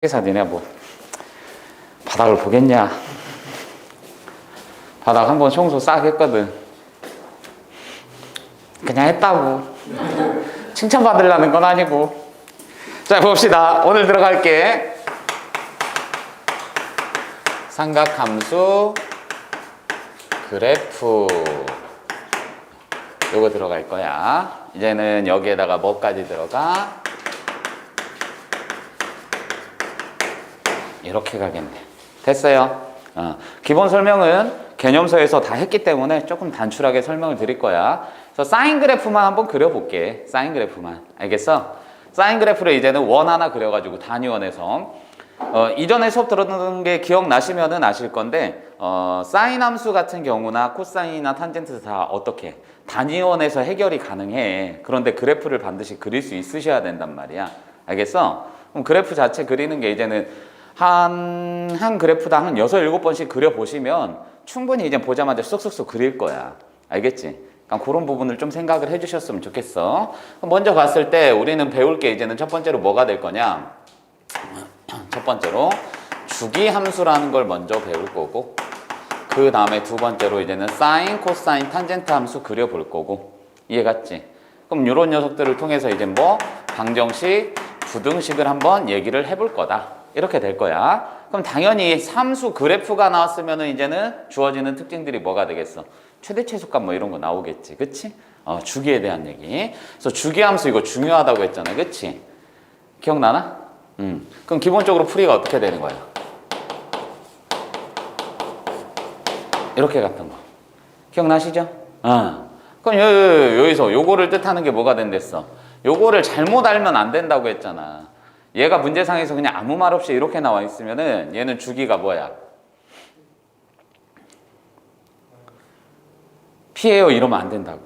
회사 니네 뭐 바닥을 보겠냐. 바닥 한번 청소 싹 했거든. 그냥 했다고. 칭찬받으려는 건 아니고. 자, 봅시다. 오늘 들어갈게. 삼각함수 그래프 요거 들어갈 거야. 이제는 여기에다가 뭐까지 들어가? 이렇게 가겠네. 됐어요. 기본 설명은 개념서에서 다 했기 때문에 조금 단출하게 설명을 드릴 거야. 그래서 사인 그래프만 한번 그려볼게. 사인 그래프만. 알겠어? 사인 그래프를 이제는 원 하나 그려가지고 단위원에서 이전에 수업 들었던 게 기억나시면은 아실 건데 사인 함수 같은 경우나 코사인이나 탄젠트 다 어떻게 단위원에서 해결이 가능해. 그런데 그래프를 반드시 그릴 수 있으셔야 된단 말이야. 알겠어? 그럼 그래프 자체 그리는 게 이제는 한 그래프당 한 6, 7번씩 그려보시면 충분히 이제 보자마자 쏙쏙쏙 그릴 거야. 알겠지? 그러니까 그런 부분을 좀 생각을 해주셨으면 좋겠어. 먼저 봤을 때 우리는 배울 게 이제는 첫 번째로 뭐가 될 거냐? 첫 번째로 주기함수라는 걸 먼저 배울 거고, 그 다음에 두 번째로 이제는 사인, 코사인, 탄젠트 함수 그려볼 거고. 이해 갔지? 그럼 이런 녀석들을 통해서 이제 뭐 방정식, 부등식을 한번 얘기를 해볼 거다. 이렇게 될 거야. 그럼 당연히 함수 그래프가 나왔으면은 이제는 주어지는 특징들이 뭐가 되겠어? 최대 최소값 뭐 이런 거 나오겠지. 그치? 주기에 대한 얘기. 그래서 주기함수 이거 중요하다고 했잖아. 그치? 기억나나? 그럼 기본적으로 풀이가 어떻게 되는 거야? 이렇게 같은 거. 기억나시죠? 그럼 여기서 요거를 뜻하는 게 뭐가 된댔어? 요거를 잘못 알면 안 된다고 했잖아. 얘가 문제상에서 그냥 아무 말 없이 이렇게 나와 있으면은 얘는 주기가 뭐야? P예요 이러면 안 된다고.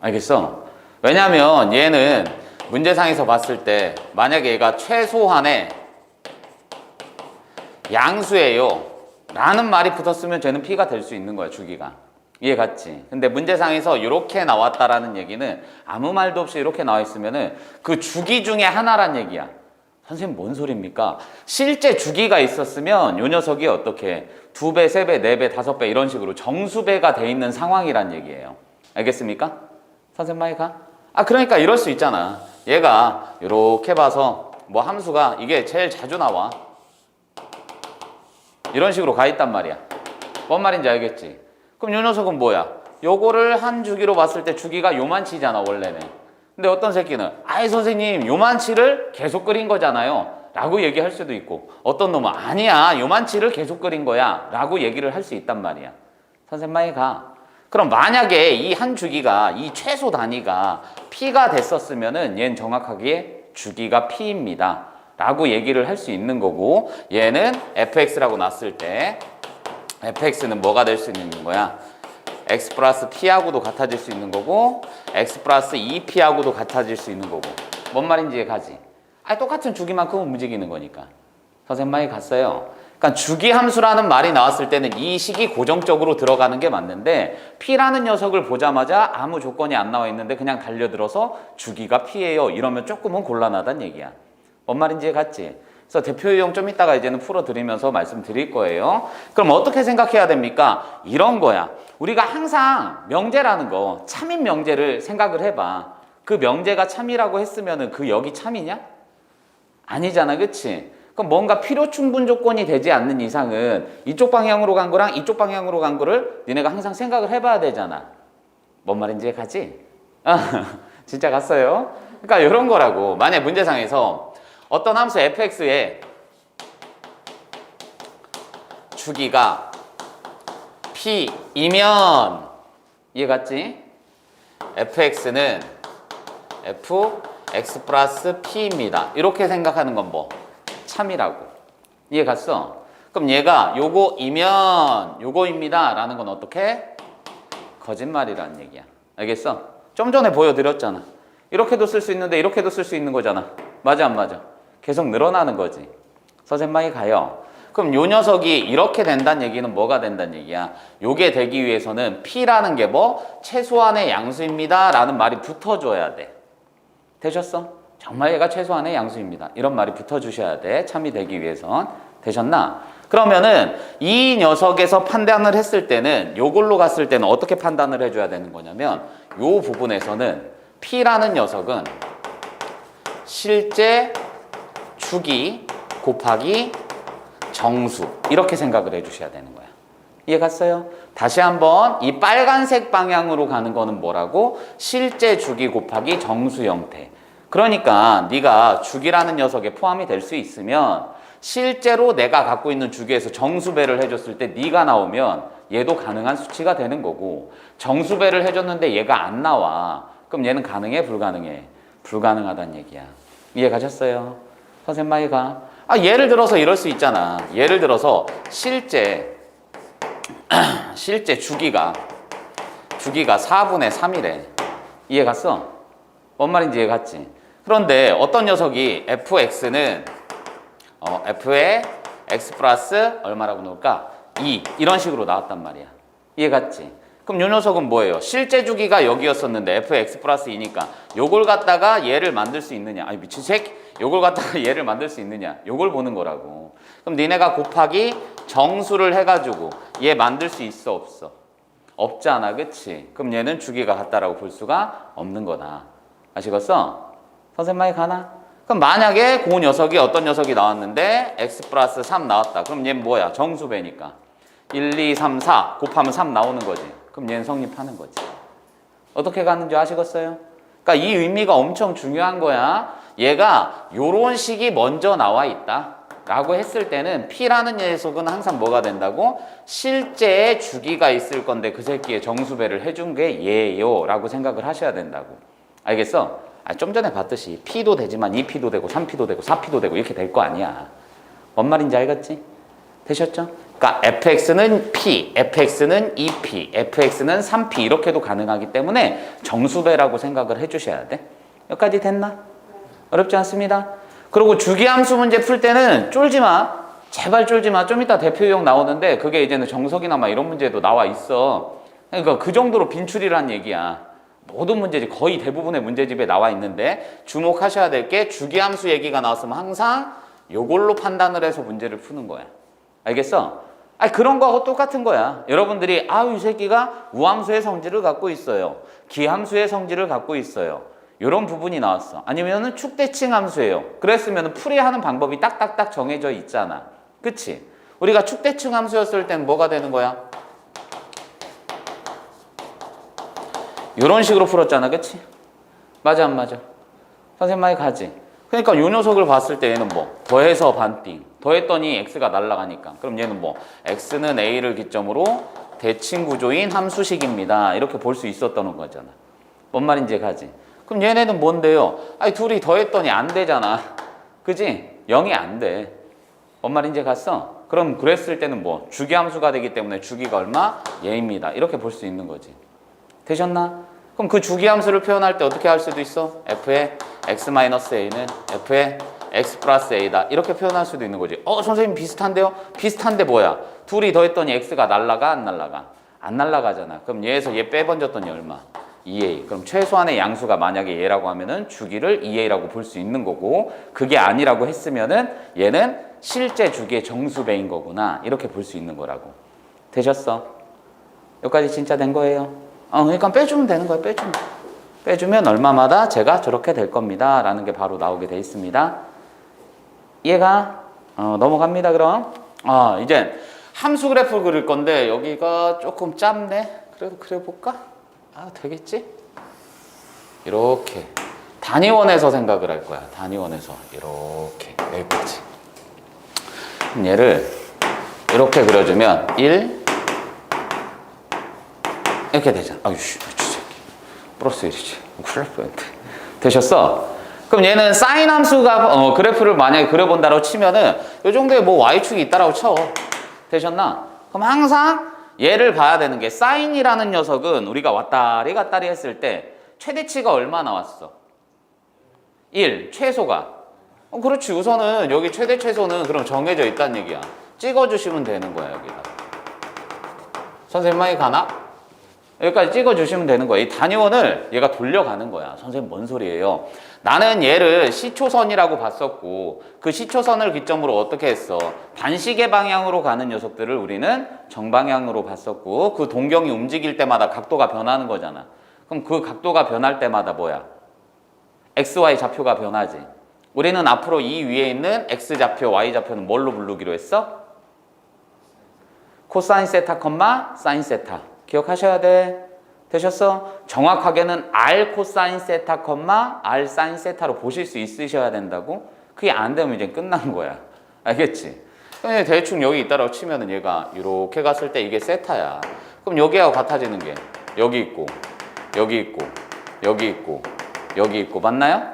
알겠어? 왜냐면 얘는 문제상에서 봤을 때 만약에 얘가 최소한의 양수예요 라는 말이 붙었으면 쟤는 P가 될 수 있는 거야. 주기가. 이해 갔지? 근데 문제상에서 이렇게 나왔다라는 얘기는 아무 말도 없이 이렇게 나와 있으면은 그 주기 중에 하나란 얘기야. 선생님 뭔 소리입니까? 실제 주기가 있었으면 요 녀석이 어떻게 2배, 3배, 4배, 5배 이런 식으로 정수배가 돼 있는 상황이란 얘기예요. 알겠습니까? 선생님 많이 가? 그러니까 이럴 수 있잖아. 얘가 이렇게 봐서 뭐 함수가 이게 제일 자주 나와. 이런 식으로 가 있단 말이야. 뭔 말인지 알겠지? 그럼 요 녀석은 뭐야? 요거를 한 주기로 봤을 때 주기가 요만치잖아 원래는. 근데 어떤 새끼는 선생님 요만치를 계속 그린 거잖아요 라고 얘기할 수도 있고, 어떤 놈은 아니야 요만치를 계속 그린 거야 라고 얘기를 할 수 있단 말이야. 선생님 많이 가. 그럼 만약에 이 한 주기가 이 최소 단위가 P가 됐었으면은 얘는 정확하게 주기가 P입니다 라고 얘기를 할 수 있는 거고, 얘는 fx라고 놨을 때 fx는 뭐가 될 수 있는 거야? x 플러스 p하고도 같아질 수 있는 거고 x 플러스 2p하고도 같아질 수 있는 거고. 뭔 말인지 이해가지? 똑같은 주기만큼은 움직이는 거니까. 선생님 많이 갔어요. 그러니까 주기함수라는 말이 나왔을 때는 이 식이 고정적으로 들어가는 게 맞는데 p라는 녀석을 보자마자 아무 조건이 안 나와 있는데 그냥 달려들어서 주기가 p예요 이러면 조금은 곤란하다는 얘기야. 뭔 말인지 이해갔지? 그래서 대표 유형 좀 이따가 이제는 풀어드리면서 말씀드릴 거예요. 그럼 어떻게 생각해야 됩니까? 이런 거야. 우리가 항상 명제라는 거, 참인 명제를 생각을 해봐. 그 명제가 참이라고 했으면은 그 역이 참이냐? 아니잖아, 그치? 그럼 뭔가 필요 충분 조건이 되지 않는 이상은 이쪽 방향으로 간 거랑 이쪽 방향으로 간 거를 니네가 항상 생각을 해봐야 되잖아. 뭔 말인지 가지? 진짜 갔어요? 그러니까 이런 거라고. 만약 문제상에서 어떤 함수 fx의 주기가 p이면, 이해 갔지? fx는 fx 플러스 p입니다. 이렇게 생각하는 건 뭐? 참이라고. 이해 갔어? 그럼 얘가 요거이면 요거입니다 라는 건 어떻게? 거짓말이라는 얘기야. 알겠어? 좀 전에 보여드렸잖아. 이렇게도 쓸 수 있는데 이렇게도 쓸 수 있는 거잖아. 맞아 안 맞아? 계속 늘어나는 거지. 선생님 많이 가요. 그럼 요 녀석이 이렇게 된다는 얘기는 뭐가 된다는 얘기야? 요게 되기 위해서는 P라는 게 뭐? 최소한의 양수입니다 라는 말이 붙어줘야 돼. 되셨어? 정말 얘가 최소한의 양수입니다. 이런 말이 붙어주셔야 돼. 참이 되기 위해선. 되셨나? 그러면은 이 녀석에서 판단을 했을 때는 요걸로 갔을 때는 어떻게 판단을 해줘야 되는 거냐면 요 부분에서는 P라는 녀석은 실제 주기 곱하기 정수 이렇게 생각을 해주셔야 되는 거야. 이해 갔어요? 다시 한번 이 빨간색 방향으로 가는 거는 뭐라고? 실제 주기 곱하기 정수 형태. 그러니까 네가 주기라는 녀석에 포함이 될 수 있으면 실제로 내가 갖고 있는 주기에서 정수배를 해줬을 때 네가 나오면 얘도 가능한 수치가 되는 거고 정수배를 해줬는데 얘가 안 나와. 그럼 얘는 가능해? 불가능해? 불가능하다는 얘기야. 이해 가셨어요? 선생님 많이 가. 예를 들어서 이럴 수 있잖아. 예를 들어서 실제 주기가 4분의 3이래. 이해 갔어? 뭔 말인지 이해 갔지? 그런데 어떤 녀석이 fx는 f의 x 플러스 얼마라고 놓을까? 2 이런 식으로 나왔단 말이야. 이해 갔지? 그럼 요 녀석은 뭐예요? 실제 주기가 여기였었는데 fx 플러스 2니까 요걸 갖다가 얘를 만들 수 있느냐? 아니 미친 새끼 요걸 갖다가 얘를 만들 수 있느냐? 요걸 보는 거라고. 그럼 니네가 곱하기 정수를 해가지고 얘 만들 수 있어 없어? 없잖아 그치? 그럼 얘는 주기가 같다라고 볼 수가 없는 거다. 아시겠어? 선생님 많이 가나? 그럼 만약에 그 녀석이 어떤 녀석이 나왔는데 x 플러스 3 나왔다. 그럼 얘는 뭐야? 정수배니까 1, 2, 3, 4 곱하면 3 나오는 거지. 그럼 얘는 성립하는 거지. 어떻게 가는지 아시겠어요? 그러니까 이 의미가 엄청 중요한 거야. 얘가 요런 식이 먼저 나와 있다 라고 했을 때는 P라는 녀석은 항상 뭐가 된다고? 실제 주기가 있을 건데 그 새끼의 정수배를 해준 게 얘요 라고 생각을 하셔야 된다고. 알겠어? 좀 전에 봤듯이 P도 되지만 2P도 되고 3P도 되고 4P도 되고 이렇게 될 거 아니야. 뭔 말인지 알겠지? 되셨죠? 그러니까 fx는 P, fx는 2P, fx는 3P 이렇게도 가능하기 때문에 정수배라고 생각을 해주셔야 돼. 여기까지 됐나? 어렵지 않습니다. 그리고 주기함수 문제 풀 때는 쫄지 마. 제발 쫄지 마. 좀 이따 대표용 나오는데 그게 이제는 정석이나 막 이런 문제도 나와 있어. 그러니까 그 정도로 빈출이란 얘기야. 모든 문제집, 거의 대부분의 문제집에 나와 있는데 주목하셔야 될 게 주기함수 얘기가 나왔으면 항상 요걸로 판단을 해서 문제를 푸는 거야. 알겠어? 그런 거하고 똑같은 거야. 여러분들이 이 새끼가 우함수의 성질을 갖고 있어요. 기함수의 성질을 갖고 있어요. 이런 부분이 나왔어. 아니면은 축대칭 함수예요. 그랬으면 풀이하는 방법이 딱딱딱 정해져 있잖아. 그치? 우리가 축대칭 함수였을 땐 뭐가 되는 거야? 이런 식으로 풀었잖아. 그치? 맞아 안 맞아? 선생님 많이 가지? 그러니까 요 녀석을 봤을 때 얘는 뭐? 더해서 반띵. 더했더니 x가 날아가니까. 그럼 얘는 뭐? x는 a를 기점으로 대칭 구조인 함수식입니다. 이렇게 볼 수 있었던 거잖아. 뭔 말인지 가지? 그럼 얘네는 뭔데요? 둘이 더했더니 안 되잖아. 그지? 0이 안 돼. 뭔 말인지 갔어? 그럼 그랬을 때는 뭐? 주기함수가 되기 때문에 주기가 얼마? 얘입니다. 이렇게 볼 수 있는 거지. 되셨나? 그럼 그 주기함수를 표현할 때 어떻게 할 수도 있어? f의 x-a는 f의 x 플러스 a다. 이렇게 표현할 수도 있는 거지. 선생님 비슷한데요? 비슷한데 뭐야? 둘이 더했더니 x가 날라가 안 날라가? 안 날라가잖아. 그럼 얘에서 얘 빼번졌더니 얼마? 2a. 그럼 최소한의 양수가 만약에 얘라고 하면은 주기를 2a라고 볼 수 있는 거고 그게 아니라고 했으면은 얘는 실제 주기의 정수배인 거구나. 이렇게 볼 수 있는 거라고. 되셨어? 여기까지 진짜 된 거예요? 그러니까 빼주면 되는 거예요. 빼주면 얼마마다 제가 저렇게 될 겁니다. 라는 게 바로 나오게 돼 있습니다. 이해가? 넘어갑니다. 그럼. 이제 함수 그래프 그릴 건데 여기가 조금 짧네. 그래도 그려볼까? 되겠지? 이렇게 단위원에서 생각을 할 거야. 단위원에서 이렇게 여기까지. 얘를 이렇게 그려주면 1 이렇게 되잖아. 아유씨, 플러스 1이지. 큰일 날 뻔했네. 되셨어? 그럼 얘는 사인 함수가 그래프를 만약에 그려본다고 치면은 이 정도에 뭐 y축이 있다라고 쳐. 되셨나? 그럼 항상 얘를 봐야 되는 게 사인이라는 녀석은 우리가 왔다리 갔다리 했을 때 최대치가 얼마 나왔어? 1, 최소가. 그렇지. 우선은 여기 최대 최소는 그럼 정해져 있다는 얘기야. 찍어주시면 되는 거야, 여기다. 선생님 많이 가나? 여기까지 찍어주시면 되는 거예요. 이 단위원을 얘가 돌려가는 거야. 선생님 뭔 소리예요? 나는 얘를 시초선이라고 봤었고 그 시초선을 기점으로 어떻게 했어? 반시계 방향으로 가는 녀석들을 우리는 정방향으로 봤었고 그 동경이 움직일 때마다 각도가 변하는 거잖아. 그럼 그 각도가 변할 때마다 뭐야? XY 좌표가 변하지. 우리는 앞으로 이 위에 있는 X좌표, Y좌표는 뭘로 부르기로 했어? 코사인 세타, 사인 세타. 기억하셔야 돼. 되셨어? 정확하게는 R 코사인 세타, R 사인 세타로 보실 수 있으셔야 된다고? 그게 안 되면 이제 끝난 거야. 알겠지? 그럼 대충 여기 있다라고 치면은 얘가 이렇게 갔을 때 이게 세타야. 그럼 여기하고 같아지는 게 여기 있고, 여기 있고, 여기 있고, 여기 있고. 맞나요?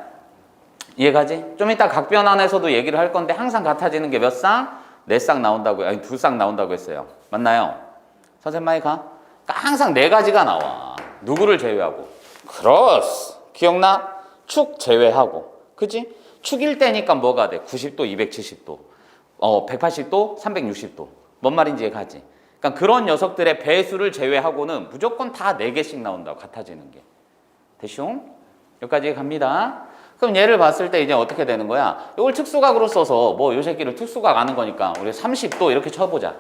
이해가지? 좀 이따 각변환에서도 얘기를 할 건데 항상 같아지는 게 몇 쌍? 4쌍 나온다고, 아니 2쌍 나온다고 했어요. 맞나요? 선생님 많이 가? 그러니까 항상 4가지가 나와. 누구를 제외하고? 크로스. 기억나? 축 제외하고. 그지? 축일 때니까 뭐가 돼? 90도, 270도. 180도, 360도. 뭔 말인지 이해가지? 그러니까 그런 녀석들의 배수를 제외하고는 무조건 다 4개씩 나온다고, 같아지는 게. 됐쇼? 여기까지 갑니다. 그럼 얘를 봤을 때 이제 어떻게 되는 거야? 이걸 특수각으로 써서 뭐 요 새끼를 특수각 아는 거니까 우리 30도 이렇게 쳐보자.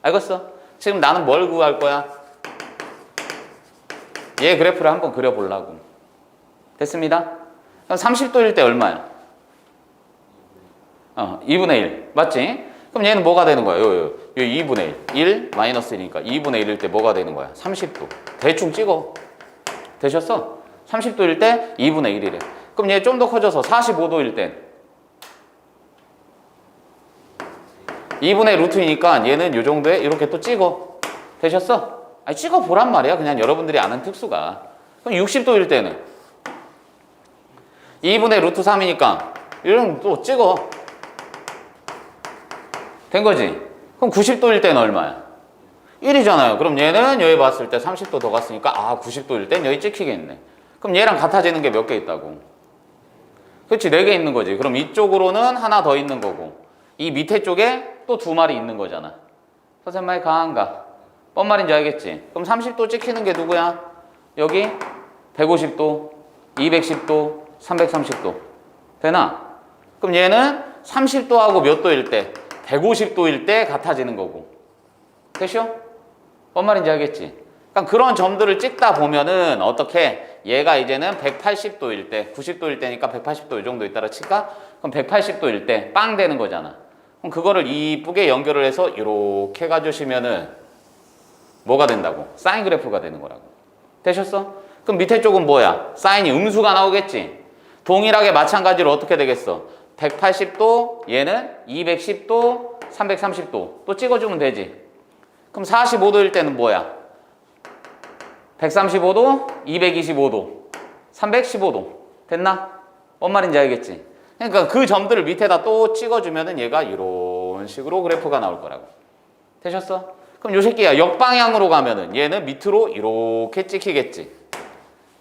알겠어? 지금 나는 뭘 구할 거야? 얘 그래프를 한번 그려보려고. 됐습니다? 그럼 30도일 때 얼마야? 2분의 1. 맞지? 그럼 얘는 뭐가 되는 거야? 요 2분의 1. 1 마이너스 1이니까 2분의 1일 때 뭐가 되는 거야? 30도. 대충 찍어. 되셨어? 30도일 때 2분의 1이래. 그럼 얘 좀 더 커져서 45도일 땐 2분의 루트이니까 얘는 요 정도에 이렇게 또 찍어. 되셨어? 아니 찍어 보란 말이야. 그냥 여러분들이 아는 특수가. 그럼 60도일 때는 2분의 루트 3이니까 이런 또 찍어. 된 거지? 그럼 90도일 때는 얼마야? 1이잖아요. 그럼 얘는 여기 봤을 때 30도 더 갔으니까 90도일 땐 여기 찍히겠네. 그럼 얘랑 같아지는 게 몇 개 있다고? 그렇지, 4개 있는 거지. 그럼 이쪽으로는 하나 더 있는 거고 이 밑에 쪽에 또 2마리 있는 거잖아. 선생님 말이 강한가? 뭔 말인지 알겠지? 그럼 30도 찍히는 게 누구야? 여기 150도, 210도, 330도. 되나? 그럼 얘는 30도하고 몇 도일 때? 150도일 때 같아지는 거고. 됐쇼? 뭔 말인지 알겠지? 그러니까 그런 점들을 찍다 보면은 어떻게? 얘가 이제는 180도일 때, 90도일 때니까 180도 이 정도 있다라 칠까? 그럼 180도일 때 빵 되는 거잖아. 그럼 그거를 이쁘게 연결을 해서 이렇게 가주시면은 뭐가 된다고? 사인 그래프가 되는 거라고. 되셨어? 그럼 밑에 쪽은 뭐야? 사인이 음수가 나오겠지? 동일하게 마찬가지로 어떻게 되겠어? 180도, 얘는 210도, 330도 또 찍어주면 되지. 그럼 45도일 때는 뭐야? 135도, 225도, 315도. 됐나? 뭔 말인지 알겠지? 그러니까 그 점들을 밑에다 또 찍어주면은 얘가 이런 식으로 그래프가 나올 거라고. 되셨어? 그럼 요 새끼야 역방향으로 가면은 얘는 밑으로 이렇게 찍히겠지.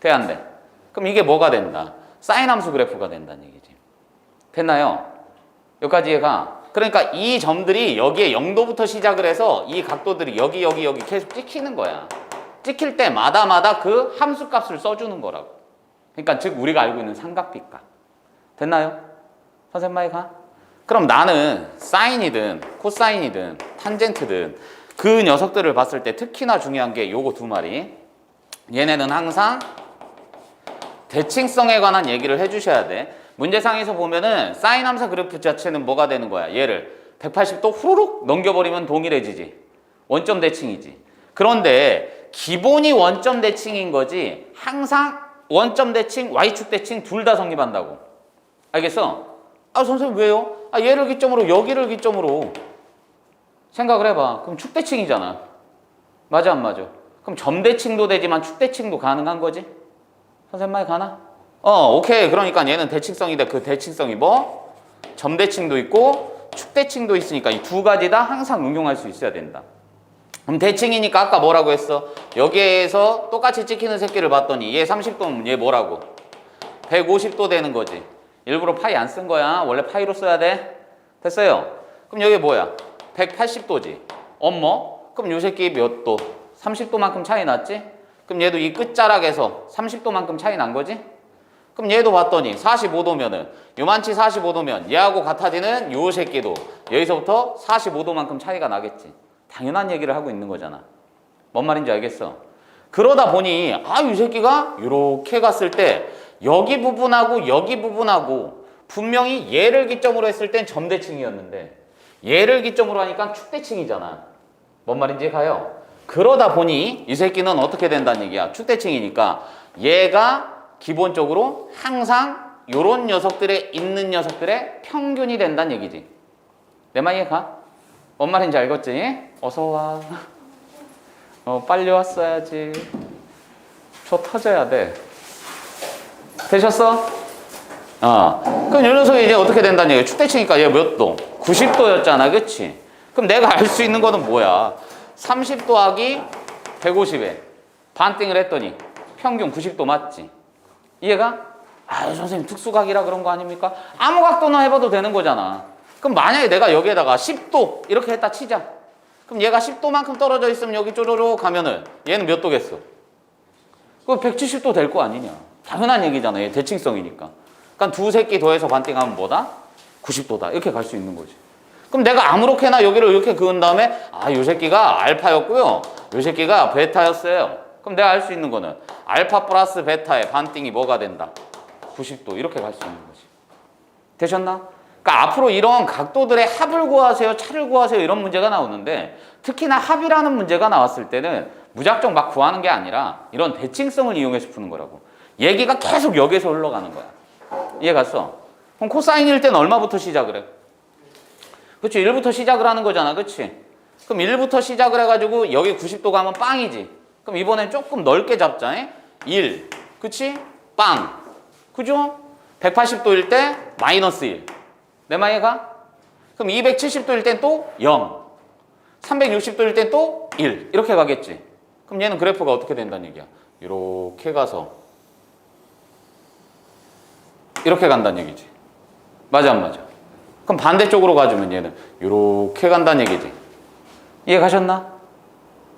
돼, 안 돼? 그럼 이게 뭐가 된다? 사인 함수 그래프가 된다는 얘기지. 됐나요? 여기까지 얘가. 그러니까 이 점들이 여기에 0도부터 시작을 해서 이 각도들이 여기 계속 찍히는 거야. 찍힐 때마다 그 함수 값을 써주는 거라고. 그러니까 즉 우리가 알고 있는 삼각비값. 됐나요? 선생님 말이 가? 그럼 나는 사인이든 코사인이든 탄젠트든 그 녀석들을 봤을 때 특히나 중요한 게 요거 2마리. 얘네는 항상 대칭성에 관한 얘기를 해주셔야 돼. 문제상에서 보면은 사인 함수 그래프 자체는 뭐가 되는 거야? 얘를 180도 후루룩 넘겨버리면 동일해지지. 원점 대칭이지. 그런데 기본이 원점 대칭인 거지 항상 원점 대칭, Y축 대칭 둘 다 성립한다고. 알겠어? 선생님 왜요? 얘를 기점으로 여기를 기점으로 생각을 해봐. 그럼 축 대칭이잖아. 맞아 안 맞아? 그럼 점 대칭도 되지만 축 대칭도 가능한 거지? 선생님 말 가나? 오케이. 그러니까 얘는 대칭성인데 그 대칭성이 뭐? 점 대칭도 있고 축 대칭도 있으니까 이 2가지 다 항상 응용할 수 있어야 된다. 그럼 대칭이니까 아까 뭐라고 했어? 여기에서 똑같이 찍히는 새끼를 봤더니 얘 30도면 얘 뭐라고? 150도 되는 거지. 일부러 파이 안 쓴 거야. 원래 파이로 써야 돼. 됐어요? 그럼 여기 뭐야? 180도지. 그럼 요 새끼 몇 도? 30도만큼 차이 났지? 그럼 얘도 이 끝자락에서 30도만큼 차이 난 거지? 그럼 얘도 봤더니 45도면은 요만치 45도면 얘하고 같아지는 요 새끼도 여기서부터 45도만큼 차이가 나겠지. 당연한 얘기를 하고 있는 거잖아. 뭔 말인지 알겠어? 그러다 보니 이 새끼가 요렇게 갔을 때 여기 부분하고 여기 부분하고 분명히 얘를 기점으로 했을 땐 점대칭이었는데 얘를 기점으로 하니까 축대칭이잖아. 뭔 말인지 가요? 그러다 보니 이 새끼는 어떻게 된다는 얘기야? 축대칭이니까 얘가 기본적으로 항상 요런 녀석들에 있는 녀석들의 평균이 된다는 얘기지. 내 말 이해가? 뭔 말인지 알겠지? 어서와. 빨리 왔어야지. 저 터져야 돼. 되셨어? 그럼 요 녀석이 이제 어떻게 된다는 얘기야? 축대칭이니까 얘 몇 도? 90도였잖아, 그치? 그럼 내가 알 수 있는 거는 뭐야? 30 더하기 150에 반띵을 했더니 평균 90도 맞지? 이해가? 선생님 특수각이라 그런 거 아닙니까? 아무 각도나 해봐도 되는 거잖아. 그럼 만약에 내가 여기에다가 10도 이렇게 했다 치자. 그럼 얘가 10도만큼 떨어져 있으면 여기 쪼르르 가면은 얘는 몇 도겠어? 그거 170도 될 거 아니냐. 당연한 얘기잖아. 얘 대칭성이니까. 그러니까 두 새끼 더해서 반띵하면 뭐다? 90도다. 이렇게 갈 수 있는 거지. 그럼 내가 아무렇게나 여기를 이렇게 그은 다음에 요 새끼가 알파였고요. 요 새끼가 베타였어요. 그럼 내가 알 수 있는 거는 알파 플러스 베타의 반띵이 뭐가 된다? 90도 이렇게 갈 수 있는 거지. 되셨나? 그러니까 앞으로 이런 각도들의 합을 구하세요, 차를 구하세요 이런 문제가 나오는데 특히나 합이라는 문제가 나왔을 때는 무작정 막 구하는 게 아니라 이런 대칭성을 이용해서 푸는 거라고. 얘기가 계속 여기에서 흘러가는 거야. 이해 갔어? 그럼 코사인일 때는 얼마부터 시작을 해? 그치? 1부터 시작을 하는 거잖아. 그치? 그럼 1부터 시작을 해가지고 여기 90도 가면 빵이지. 그럼 이번엔 조금 넓게 잡자. 1. 그치? 빵. 그죠? 180도일 때 마이너스 1. 내 말이 가? 그럼 270도일 땐 또 0. 360도일 땐 또 1. 이렇게 가겠지. 그럼 얘는 그래프가 어떻게 된다는 얘기야? 이렇게 가서 이렇게 간다는 얘기지. 맞아 안 맞아? 그럼 반대쪽으로 가주면 얘는 이렇게 간다는 얘기지. 이해 가셨나?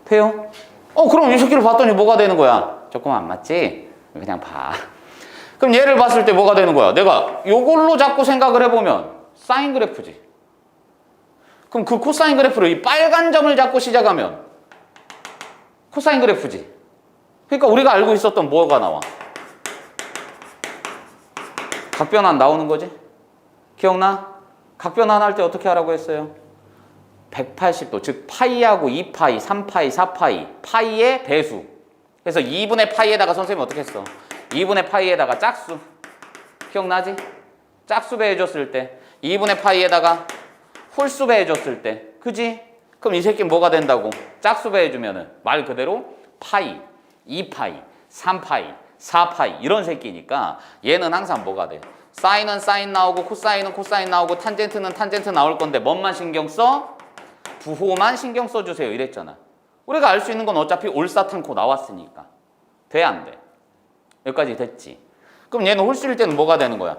돼요? 그럼 이 새끼를 봤더니 뭐가 되는 거야? 조금 안 맞지? 그냥 봐. 그럼 얘를 봤을 때 뭐가 되는 거야? 내가 요걸로 자꾸 생각을 해보면 사인 그래프지. 그럼 그 코사인 그래프를 이 빨간 점을 잡고 시작하면 코사인 그래프지. 그러니까 우리가 알고 있었던 뭐가 나와? 각변환 나오는 거지? 기억나? 각변환 할 때 어떻게 하라고 했어요? 180도, 즉 파이하고 2파이, 3파이, 4파이, 파이의 배수. 그래서 2분의 파이에다가 선생님이 어떻게 했어? 2분의 파이에다가 짝수. 기억나지? 짝수 배해줬을 때 2분의 파이에다가 홀수 배해줬을 때 그지? 그럼 이 새끼는 뭐가 된다고? 짝수 배해주면은 말 그대로 파이, 2파이, 3파이, 4파이 이런 새끼니까 얘는 항상 뭐가 돼? 사인은 사인 나오고 코사인은 코사인 나오고 탄젠트는 탄젠트 나올 건데 뭔만 신경 써? 부호만 신경 써주세요 이랬잖아. 우리가 알 수 있는 건 어차피 올사탄코 나왔으니까. 돼 안 돼? 여기까지 됐지. 그럼 얘는 홀수일 때는 뭐가 되는 거야?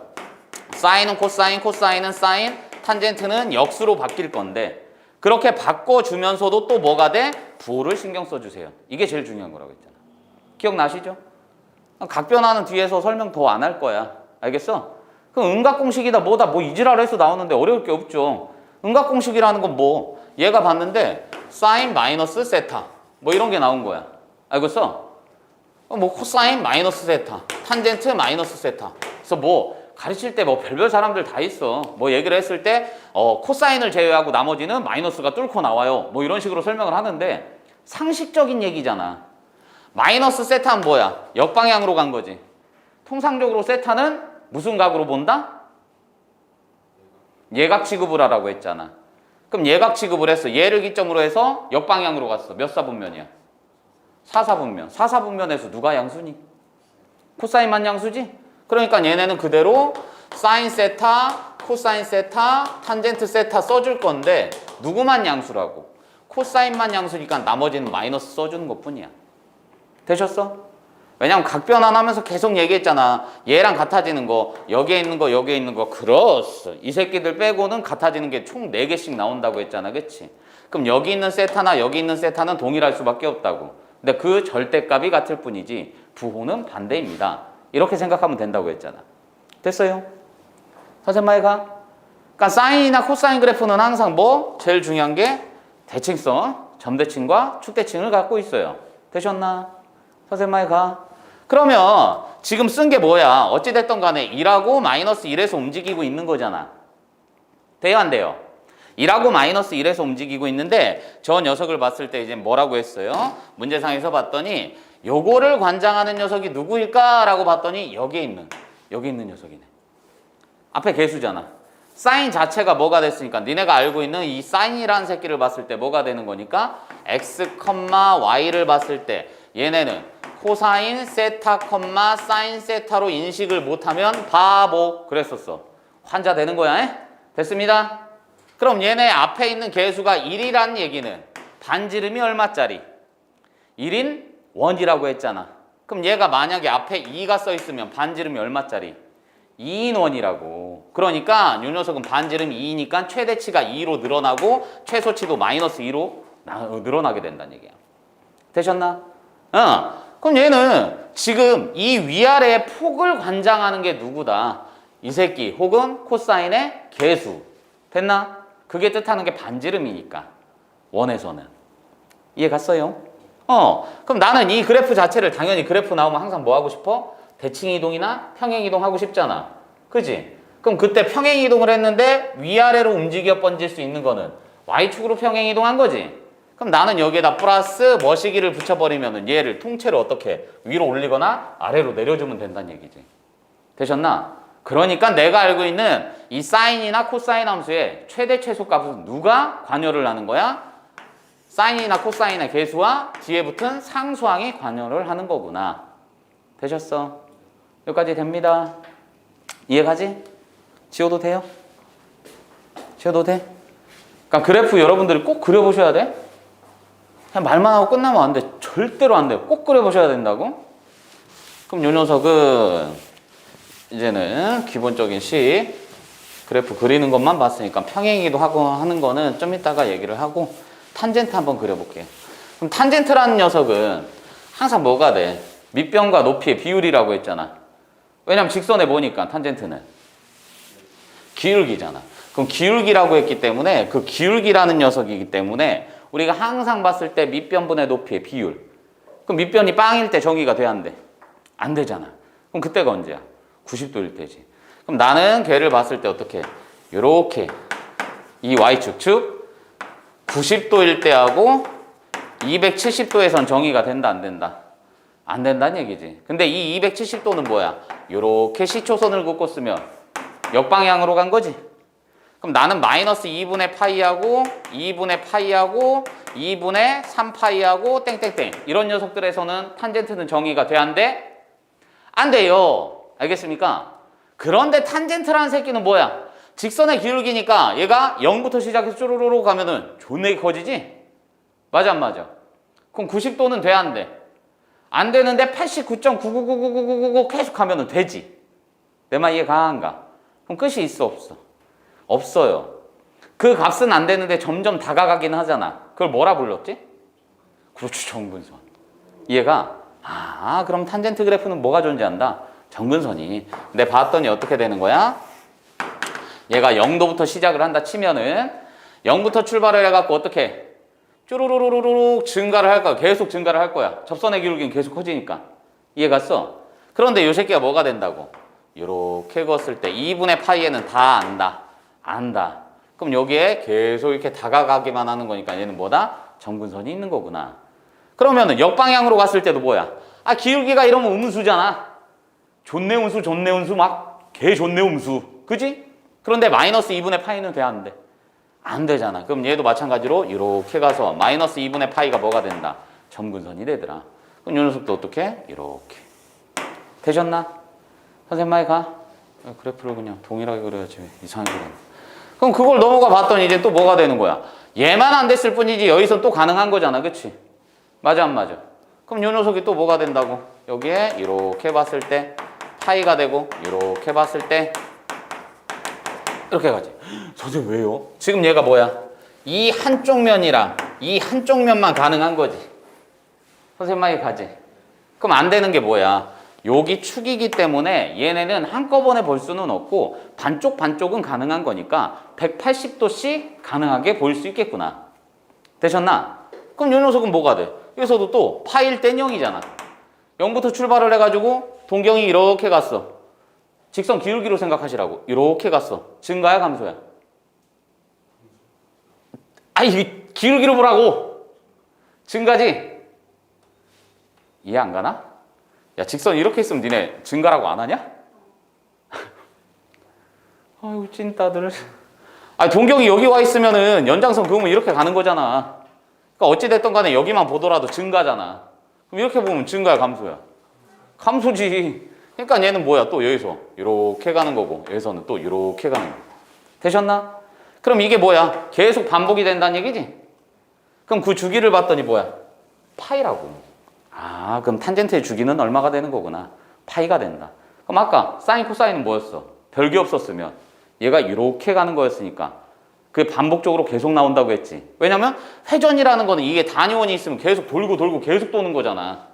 사인은 코사인, 코사인은 사인, 탄젠트는 역수로 바뀔 건데 그렇게 바꿔주면서도 또 뭐가 돼? 부호를 신경 써주세요. 이게 제일 중요한 거라고 했잖아. 기억나시죠? 각변화는 뒤에서 설명 더 안 할 거야. 알겠어? 그럼 음각공식이다 뭐다 뭐 이지랄 해서 나오는데 어려울 게 없죠. 음각공식이라는 건 뭐 얘가 봤는데 사인 마이너스 세타 뭐 이런 게 나온 거야. 알겠어? 뭐 코사인 마이너스 세타, 탄젠트 마이너스 세타. 그래서 뭐 가르칠 때 뭐 별별 사람들 다 있어. 뭐 얘기를 했을 때 코사인을 제외하고 나머지는 마이너스가 뚫고 나와요. 뭐 이런 식으로 설명을 하는데 상식적인 얘기잖아. 마이너스 세타는 뭐야? 역방향으로 간 거지. 통상적으로 세타는 무슨 각으로 본다? 예각 취급을 하라고 했잖아. 그럼 예각 취급을 했어. 얘를 기점으로 해서 역방향으로 갔어. 몇 사분면이야? 4사분면. 4사분면에서 누가 양수니? 코사인만 양수지? 그러니까 얘네는 그대로 사인 세타, 코사인 세타, 탄젠트 세타 써줄 건데 누구만 양수라고? 코사인만 양수니까 나머지는 마이너스 써주는 것뿐이야. 되셨어? 왜냐면 각변환하면서 계속 얘기했잖아. 얘랑 같아지는 거, 여기에 있는 거, 여기에 있는 거. 그렇어. 이 새끼들 빼고는 같아지는 게 총 4개씩 나온다고 했잖아. 그치? 그럼 여기 있는 세타나 여기 있는 세타는 동일할 수밖에 없다고. 근데 그 절대값이 같을 뿐이지 부호는 반대입니다. 이렇게 생각하면 된다고 했잖아. 됐어요? 선생님 말 가? 그러니까 사인이나 코사인 그래프는 항상 뭐? 제일 중요한 게 대칭성, 점대칭과 축대칭을 갖고 있어요. 되셨나? 선생님 말 가? 그러면 지금 쓴 게 뭐야? 어찌됐든 간에 1하고 마이너스 1에서 움직이고 있는 거잖아. 돼요, 안 돼요? 1하고 마이너스 1에서 움직이고 있는데 저 녀석을 봤을 때 이제 뭐라고 했어요? 문제상에서 봤더니 요거를 관장하는 녀석이 누구일까? 라고 봤더니 여기 있는 녀석이네. 앞에 개수잖아. 사인 자체가 뭐가 됐으니까 니네가 알고 있는 이 사인이라는 새끼를 봤을 때 뭐가 되는 거니까 x, y를 봤을 때 얘네는 코사인 세타, 사인 세타로 인식을 못하면 바보 그랬었어. 환자 되는 거야. 에? 됐습니다. 그럼 얘네 앞에 있는 개수가 1이라는 얘기는 반지름이 얼마짜리? 1인 원이라고 했잖아. 그럼 얘가 만약에 앞에 2가 써 있으면 반지름이 얼마짜리? 2인 원이라고. 그러니까 이 녀석은 반지름 2니까 최대치가 2로 늘어나고 최소치도 마이너스 2로 늘어나게 된다는 얘기야. 되셨나? 그럼 얘는 지금 이 위아래의 폭을 관장하는 게 누구다? 이 새끼 혹은 코사인의 개수. 됐나? 그게 뜻하는 게 반지름이니까 원에서는. 이해 갔어요? 그럼 나는 이 그래프 자체를 당연히 그래프 나오면 항상 뭐 하고 싶어? 대칭이동이나 평행이동 하고 싶잖아. 그지? 그럼 그때 평행이동을 했는데 위아래로 움직여 번질 수 있는 거는 Y축으로 평행이동한 거지. 그럼 나는 여기에다 플러스 머시기를 붙여버리면 얘를 통째로 어떻게 위로 올리거나 아래로 내려주면 된다는 얘기지. 되셨나? 그러니까 내가 알고 있는 이 사인이나 코사인 함수의 최대 최소값은 누가 관여를 하는 거야? 사인이나 코사인의 개수와 뒤에 붙은 상수항이 관여를 하는 거구나. 되셨어? 여기까지 됩니다. 이해가지? 지워도 돼요? 지워도 돼? 그러니까 그래프 여러분들이 꼭 그려보셔야 돼. 그냥 말만 하고 끝나면 안 돼. 절대로 안 돼요. 꼭 그려보셔야 된다고. 그럼 요 녀석은 이제는 기본적인 식 그래프 그리는 것만 봤으니까 평행이기도 하고 하는 거는 좀 이따가 얘기를 하고 탄젠트 한번 그려볼게요. 그럼 탄젠트라는 녀석은 항상 뭐가 돼? 밑변과 높이의 비율이라고 했잖아. 왜냐면 직선에 뭐니까 탄젠트는 기울기잖아. 그럼 기울기라고 했기 때문에 그 기울기라는 녀석이기 때문에 우리가 항상 봤을 때 밑변분의 높이의 비율. 그럼 밑변이 빵일 때 정의가 돼야 안 돼? 안 되잖아. 그럼 그때가 언제야? 90도일 때지. 그럼 나는 걔를 봤을 때 어떻게? 요렇게 이 Y축 90도일 때하고 270도에선 정의가 된다 안 된다? 안 된다는 얘기지. 근데 이 270도는 뭐야? 요렇게 시초선을 긋고 쓰면 역방향으로 간 거지. 그럼 나는 마이너스 2분의 파이하고 2분의 파이하고 2분의 3파이하고 땡땡땡 이런 녀석들에서는 탄젠트는 정의가 돼? 안 돼? 안 돼요. 알겠습니까? 그런데 탄젠트라는 새끼는 뭐야? 직선의 기울기니까 얘가 0부터 시작해서 쭈루루루 가면은 존나 커지지? 맞아 안 맞아? 그럼 90도는 돼? 안 돼? 안 되는데 89.9999999 계속 하면 되지. 내 말 이해가 안 가? 그럼 끝이 있어 없어? 없어요. 그 값은 안 되는데 점점 다가가긴 하잖아. 그걸 뭐라 불렀지? 그렇지, 정근선. 이해가? 그럼 탄젠트 그래프는 뭐가 존재한다? 정근선이. 근데 봤더니 어떻게 되는 거야? 얘가 0도부터 시작을 한다 치면은 0부터 출발을 해갖고 어떻게? 쭈루루루루루 증가를 할 거야. 계속 증가를 할 거야. 접선의 기울기는 계속 커지니까. 이해 갔어? 그런데 이 새끼가 뭐가 된다고? 이렇게 그었을 때 2분의 파이에는 다 안다. 안다. 그럼 여기에 계속 이렇게 다가가기만 하는 거니까 얘는 뭐다? 정근선이 있는 거구나. 그러면은 역방향으로 갔을 때도 뭐야? 기울기가 이러면 음수잖아. 존내 음수 막 개 존내 음수. 그지? 그런데 마이너스 2분의 파이는 돼 안 돼? 안 되잖아. 그럼 얘도 마찬가지로 이렇게 가서 마이너스 2분의 파이가 뭐가 된다? 점근선이 되더라. 그럼 이 녀석도 어떻게? 이렇게. 되셨나? 선생님 말 가? 그래프를 그냥 동일하게 그려야지. 이상하게 그려. 그럼 그걸 넘어가 봤더니 이제 또 뭐가 되는 거야? 얘만 안 됐을 뿐이지 여기서 또 가능한 거잖아. 그치? 맞아 안 맞아? 그럼 이 녀석이 또 뭐가 된다고? 여기에 이렇게 봤을 때 파이가 되고 이렇게 봤을 때 이렇게 가지. 선생님 왜요? 지금 얘가 뭐야? 이 한쪽 면이랑 이 한쪽 면만 가능한 거지. 선생님 말이 가지. 그럼 안 되는 게 뭐야? 여기 축이기 때문에 얘네는 한꺼번에 볼 수는 없고 반쪽은 가능한 거니까 180도씩 가능하게 볼 수 있겠구나. 되셨나? 그럼 요 녀석은 뭐가 돼? 여기서도 또 파일 땐 0이잖아. 0부터 출발을 해가지고 동경이 이렇게 갔어. 직선 기울기로 생각하시라고. 이렇게 갔어. 증가야 감소야? 아이 기울기로 보라고. 증가지? 이해 안 가나? 야 직선 이렇게 있으면 니네 증가라고 안 하냐? 아유 찐따들. 아 동경이 여기 와 있으면은 연장선 그으면 이렇게 가는 거잖아. 그러니까 어찌됐든 간에 여기만 보더라도 증가잖아. 그럼 이렇게 보면 증가야 감소야? 감소지. 그러니까 얘는 뭐야? 또 여기서 이렇게 가는 거고 여기서는 또 이렇게 가는 거고. 되셨나? 그럼 이게 뭐야? 계속 반복이 된다는 얘기지? 그럼 그 주기를 봤더니 뭐야? 파이라고. 아 그럼 탄젠트의 주기는 얼마가 되는 거구나. 파이가 된다. 그럼 아까 사인 코사인은 뭐였어? 별게 없었으면 얘가 이렇게 가는 거였으니까 그게 반복적으로 계속 나온다고 했지. 왜냐면 회전이라는 거는 이게 단위원이 있으면 계속 돌고 계속 도는 거잖아.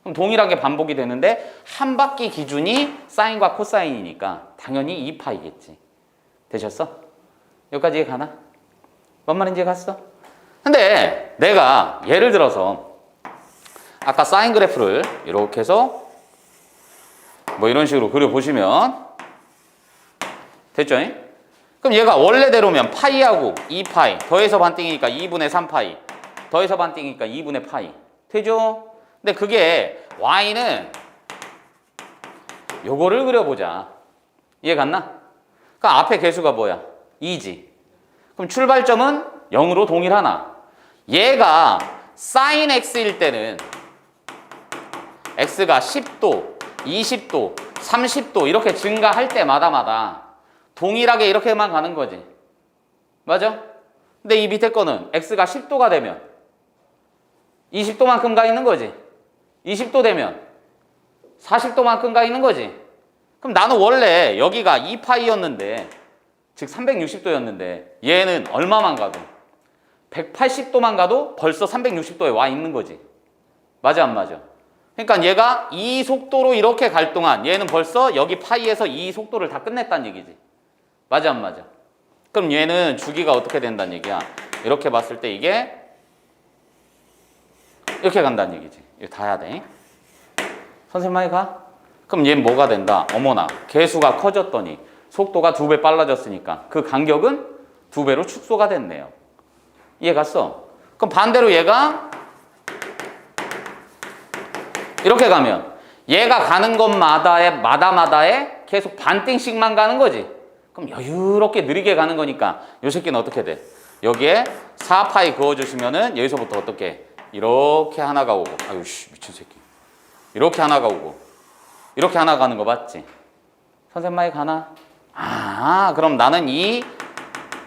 그럼 동일하게 반복이 되는데 한 바퀴 기준이 사인과 코사인이니까 당연히 2파이겠지. 되셨어? 여기까지 이해 가나? 뭔 말인지 갔어? 근데 내가 예를 들어서 아까 사인 그래프를 이렇게 해서 뭐 이런 식으로 그려보시면 됐죠? 그럼 얘가 원래대로면 파이하고 2파이 더해서 반띵이니까 2분의 3파이 더해서 반띵이니까 2분의 파이 되죠? 근데 그게 y는 요거를 그려보자. 이해 갔나? 그러니까 앞에 개수가 뭐야? 2지. 그럼 출발점은 0으로 동일하나? 얘가 sin x일 때는 x가 10도, 20도, 30도 이렇게 증가할 때마다 동일하게 이렇게만 가는 거지. 맞아? 근데 이 밑에 거는 x가 10도가 되면 20도만큼 가 있는 거지. 20도 되면 40도만큼 가 있는 거지. 그럼 나는 원래 여기가 2파이였는데 즉 360도였는데 얘는 얼마만 가도 180도만 가도 벌써 360도에 와 있는 거지. 맞아 안 맞아? 그러니까 얘가 이 속도로 이렇게 갈 동안 얘는 벌써 여기 파이에서 이 속도를 다 끝냈다는 얘기지. 맞아 안 맞아? 그럼 얘는 주기가 어떻게 된다는 얘기야? 이렇게 봤을 때 이게 이렇게 간다는 얘기지. 이거 다 해야 돼. 선생님 많이 가? 그럼 얘는 뭐가 된다? 어머나 개수가 커졌더니 속도가 2배 빨라졌으니까 그 간격은 2배로 축소가 됐네요. 이해 갔어? 그럼 반대로 얘가 이렇게 가면 얘가 가는 것마다에 계속 반띵씩만 가는 거지. 그럼 여유롭게 느리게 가는 거니까 이 새끼는 어떻게 돼? 여기에 4파이 그어주시면은 여기서부터 어떻게 이렇게 하나가 오고 아유 씨 미친 새끼 이렇게 하나가 오고 이렇게 하나 가는 거 맞지? 선생님 많이 가나? 아 그럼 나는 이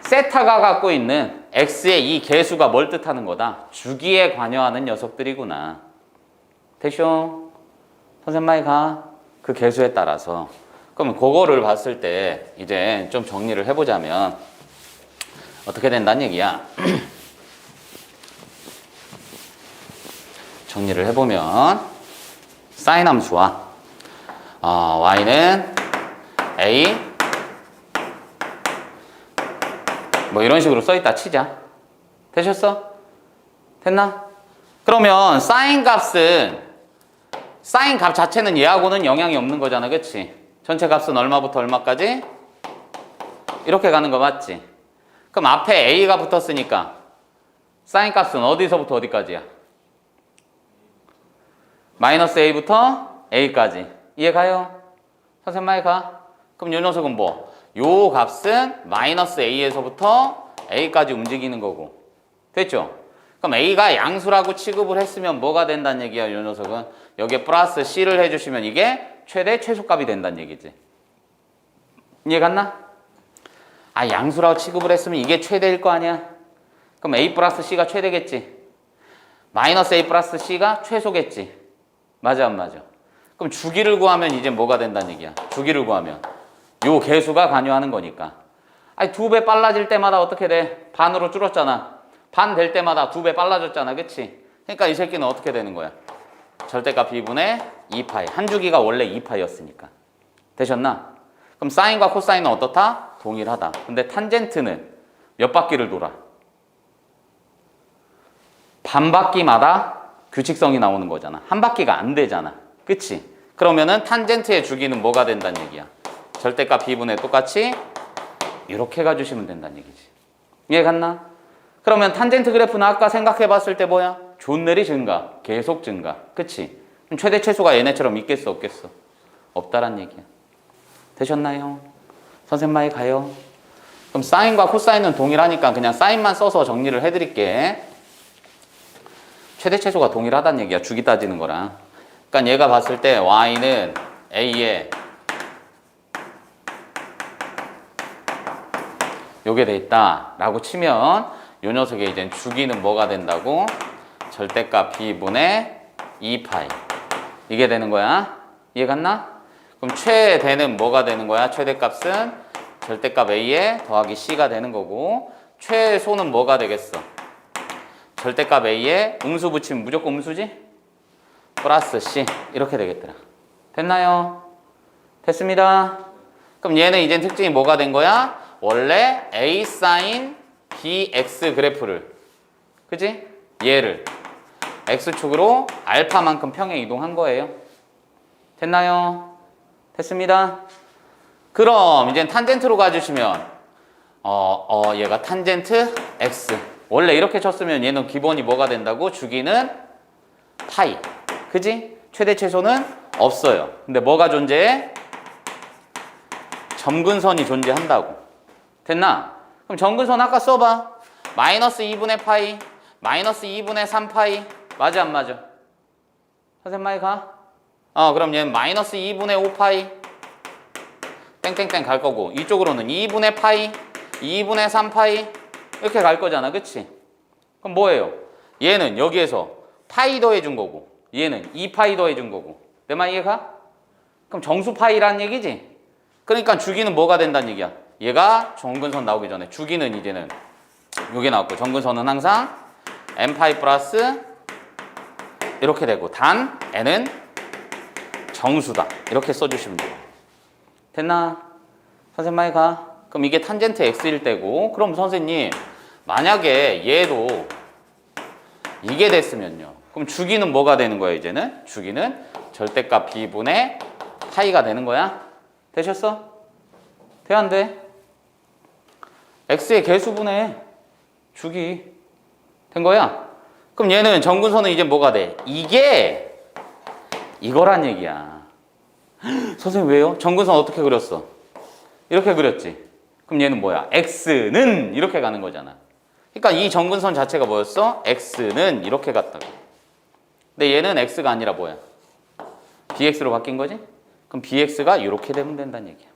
세타가 갖고 있는 x의 이 개수가 뭘 뜻하는 거다? 주기에 관여하는 녀석들이구나. 됐쇼? 선생님 많이 가? 그 개수에 따라서 그러면 그거를 봤을 때 이제 좀 정리를 해보자면 어떻게 된다는 얘기야? 정리를 해보면 사인 함수와 y는 a 뭐 이런 식으로 써있다 치자. 되셨어? 됐나? 그러면 사인 값 자체는 얘하고는 영향이 없는 거잖아. 그치? 전체 값은 얼마부터 얼마까지? 이렇게 가는 거 맞지? 그럼 앞에 a가 붙었으니까 사인 값은 어디서부터 어디까지야? 마이너스 a부터 a까지. 이해 가요? 선생님 많이 가? 그럼 요 녀석은 뭐? 요 값은 마이너스 a에서부터 a까지 움직이는 거고. 됐죠? 그럼 a가 양수라고 취급을 했으면 뭐가 된다는 얘기야? 요 녀석은 여기에 플러스 c를 해주시면 이게 최대 최소값이 된다는 얘기지. 이해 갔나? 아 양수라고 취급을 했으면 이게 최대일 거 아니야? 그럼 a 플러스 c가 최대겠지. 마이너스 a 플러스 c가 최소겠지. 맞아 안 맞아? 그럼 주기를 구하면 이제 뭐가 된다는 얘기야? 주기를 구하면 요 개수가 관여하는 거니까. 아니 2배 빨라질 때마다 어떻게 돼? 반으로 줄었잖아. 반 될 때마다 2배 빨라졌잖아. 그치? 그러니까 이 새끼는 어떻게 되는 거야? 절대값 B분의 2파이. 한 주기가 원래 2파이였으니까. 되셨나? 그럼 사인과 코사인은 어떻다? 동일하다. 근데 탄젠트는 몇 바퀴를 돌아? 반 바퀴마다 규칙성이 나오는 거잖아. 한 바퀴가 안 되잖아. 그치? 그러면은 탄젠트의 주기는 뭐가 된다는 얘기야? 절대값 B분의 똑같이 이렇게 가주시면 된다는 얘기지. 이해 갔나? 그러면 탄젠트 그래프는 아까 생각해 봤을 때 뭐야? 존넬이 증가, 계속 증가. 그치? 그럼 최대 최소가 얘네처럼 있겠어, 없겠어? 없다란 얘기야. 되셨나요? 선생님 마이 가요. 그럼 사인과 코사인은 동일하니까 그냥 사인만 써서 정리를 해드릴게. 최대 최소가 동일하다는 얘기야. 주기 따지는 거랑. 그러니까 얘가 봤을 때 y는 a에 요게 돼 있다 라고 치면 요 녀석의 이제 주기는 뭐가 된다고? 절대값 b분의 2파이. 이게 되는 거야. 이해 갔나? 그럼 최대는 뭐가 되는 거야? 최대값은 절대값 a에 더하기 c가 되는 거고, 최소는 뭐가 되겠어? 절대값 a에 음수 붙이면 무조건 음수지? 플러스 c. 이렇게 되겠더라. 됐나요? 됐습니다. 그럼 얘는 이제 특징이 뭐가 된 거야? 원래 a sin bx 그래프를, 그지? 얘를 x축으로 알파만큼 평행 이동한 거예요. 됐나요? 됐습니다. 그럼 이제 탄젠트로 가주시면 얘가 탄젠트 x. 원래 이렇게 쳤으면 얘는 기본이 뭐가 된다고? 주기는 파이. 그지? 최대 최소는 없어요. 근데 뭐가 존재해? 점근선이 존재한다고. 됐나? 그럼 점근선 아까 써봐. 마이너스 2분의 파이, 마이너스 2분의 3파이. 맞아 안 맞아? 선생님 마이 가? 그럼 얘는 마이너스 2분의 5파이 땡땡땡 갈 거고, 이쪽으로는 2분의 파이, 2분의 3파이 이렇게 갈 거잖아. 그치? 그럼 뭐예요? 얘는 여기에서 파이 더해준 거고, 얘는 2파이 더해준 거고. 내 말 이해가? 그럼 정수 파이라는 얘기지? 그러니까 주기는 뭐가 된다는 얘기야? 얘가 정근선 나오기 전에 주기는 이제는 요게 나왔고, 정근선은 항상 n파이 플러스 이렇게 되고, 단 n은 정수다. 이렇게 써주시면 돼요. 됐나? 선생님 많이 가? 그럼 이게 탄젠트 x일 때고, 그럼 선생님 만약에 얘도 이게 됐으면요. 그럼 주기는 뭐가 되는 거야? 이제는 주기는 절대값 b분의 파이가 되는 거야. 되셨어? 돼 안 돼? x의 개수분의 주기 된 거야. 그럼 얘는 정근선은 이제 뭐가 돼? 이게 이거란 얘기야. 선생님 왜요? 정근선 어떻게 그렸어? 이렇게 그렸지. 그럼 얘는 뭐야? x는 이렇게 가는 거잖아. 그러니까 이 정근선 자체가 뭐였어? x는 이렇게 갔다고. 근데 얘는 x가 아니라 뭐야? bx로 바뀐 거지? 그럼 bx가 이렇게 되면 된다는 얘기야.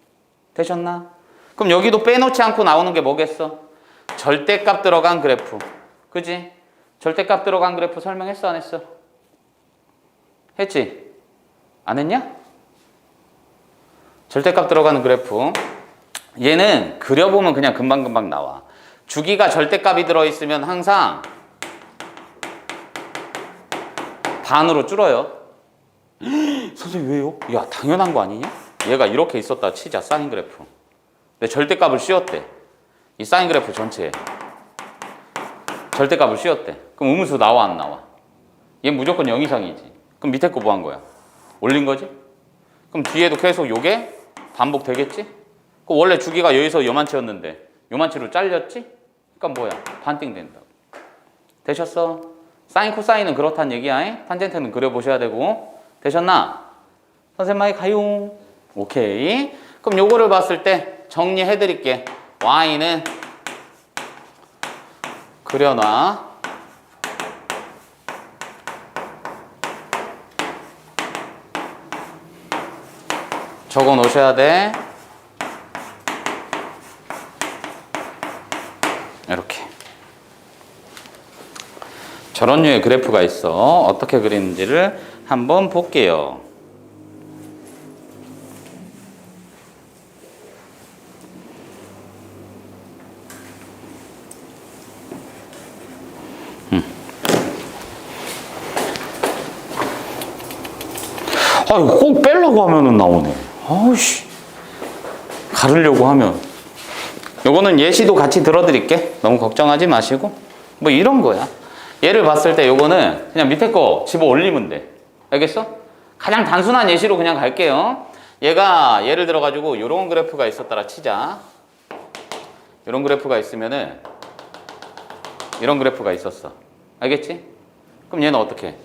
되셨나? 그럼 여기도 빼놓지 않고 나오는 게 뭐겠어? 절대값 들어간 그래프. 그지? 절대값 들어간 그래프 설명했어 안 했어? 했지? 안 했냐? 절대값 들어가는 그래프. 얘는 그려보면 그냥 금방금방 나와. 주기가 절대값이 들어있으면 항상 반으로 줄어요. 선생님 왜요? 야 당연한 거 아니냐? 얘가 이렇게 있었다 치자. 사인 그래프. 근데 절대값을 씌웠대. 이 사인 그래프 전체에 절대값을 씌웠대. 그럼 음수 나와 안 나와? 얘는 무조건 0 이상이지. 그럼 밑에 거 뭐 한 거야? 올린 거지? 그럼 뒤에도 계속 요게 반복되겠지? 그 원래 주기가 여기서 요만치였는데 요만치로 잘렸지? 그러니까 뭐야? 반띵 된다고. 되셨어? 사인 코사인은 그렇다는 얘기야. 탄젠트는 그려보셔야 되고. 되셨나? 선생님 많이 가요. 오케이. 그럼 요거를 봤을 때 정리해 드릴게. y는 그려놔. 적어 놓으셔야 돼. 이렇게. 저런 류의 그래프가 있어. 어떻게 그리는지를 한번 볼게요. 아, 이거 꼭 빼려고 하면은 나오네. 아우씨. 가르려고 하면. 요거는 예시도 같이 들어드릴게. 너무 걱정하지 마시고. 뭐 이런 거야. 얘를 봤을 때 요거는 그냥 밑에 거 집어 올리면 돼. 알겠어? 가장 단순한 예시로 그냥 갈게요. 얘가 예를 들어가지고 요런 그래프가 있었더라 치자. 요런 그래프가 있으면은 이런 그래프가 있었어. 알겠지? 그럼 얘는 어떻게 해?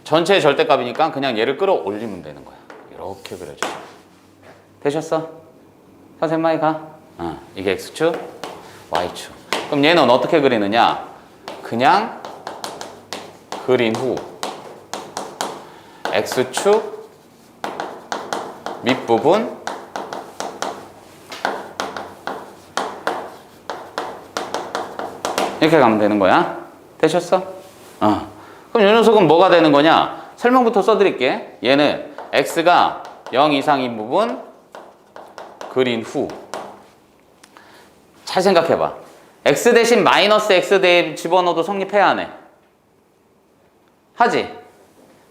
전체 절대값이니까 그냥 얘를 끌어올리면 되는 거야. 이렇게 그려줘. 되셨어? 선생님 많이 가? 이게 X축, Y축. 그럼 얘는 어떻게 그리느냐? 그냥 그린 후 X축 밑부분 이렇게 가면 되는 거야. 되셨어? 그럼 이 녀석은 뭐가 되는 거냐? 설명부터 써드릴게. 얘는 X가 0 이상인 부분 그린 후. 잘 생각해봐. X 대신 마이너스 X 대 집어넣어도 성립해야 하네. 하지?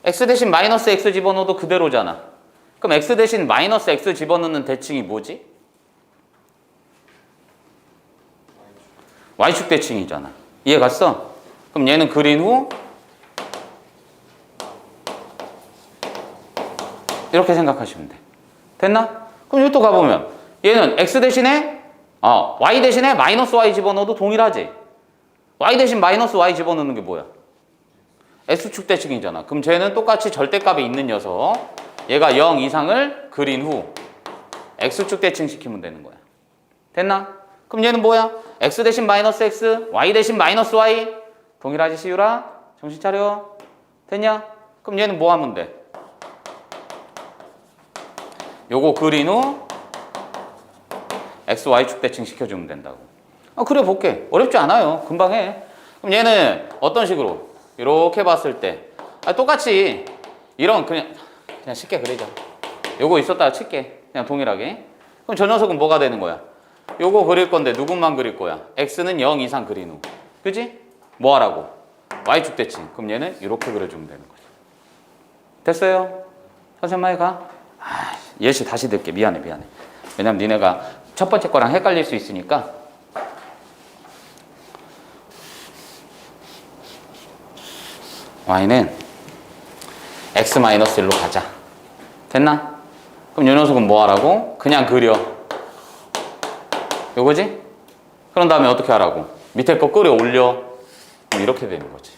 X 대신 마이너스 X 집어넣어도 그대로잖아. 그럼 X 대신 마이너스 X 집어넣는 대칭이 뭐지? Y축 대칭이잖아. 이해 갔어? 그럼 얘는 그린 후 이렇게 생각하시면 돼. 됐나? 그럼 이것도 가보면 얘는 X 대신에 Y 대신에 마이너스 Y 집어넣어도 동일하지? Y 대신 마이너스 Y 집어넣는 게 뭐야? X축 대칭이잖아. 그럼 쟤는 똑같이 절대값에 있는 녀석 얘가 0 이상을 그린 후 X축 대칭 시키면 되는 거야. 됐나? 그럼 얘는 뭐야? X 대신 마이너스 X, Y 대신 마이너스 Y 동일하지 시유라? 정신 차려. 됐냐? 그럼 얘는 뭐 하면 돼? 요거 그린 후 X, Y축 대칭 시켜주면 된다고. 그래 볼게. 어렵지 않아요. 금방 해. 그럼 얘는 어떤 식으로? 이렇게 봤을 때 똑같이 이런 그냥 쉽게 그리자. 요거 있었다가 칠게. 그냥 동일하게. 그럼 저 녀석은 뭐가 되는 거야? 요거 그릴 건데 누구만 그릴 거야? X는 0 이상 그린 후. 그지? 뭐 하라고? Y축 대칭. 그럼 얘는 이렇게 그려주면 되는 거지. 됐어요? 선생님 많이 가? 예시 다시 들게. 미안해. 왜냐면 니네가 첫 번째 거랑 헷갈릴 수 있으니까. Y는 X-1로 가자. 됐나? 그럼 이 녀석은 뭐 하라고? 그냥 그려. 요거지? 그런 다음에 어떻게 하라고? 밑에 거 끌어올려. 이렇게 되는 거지.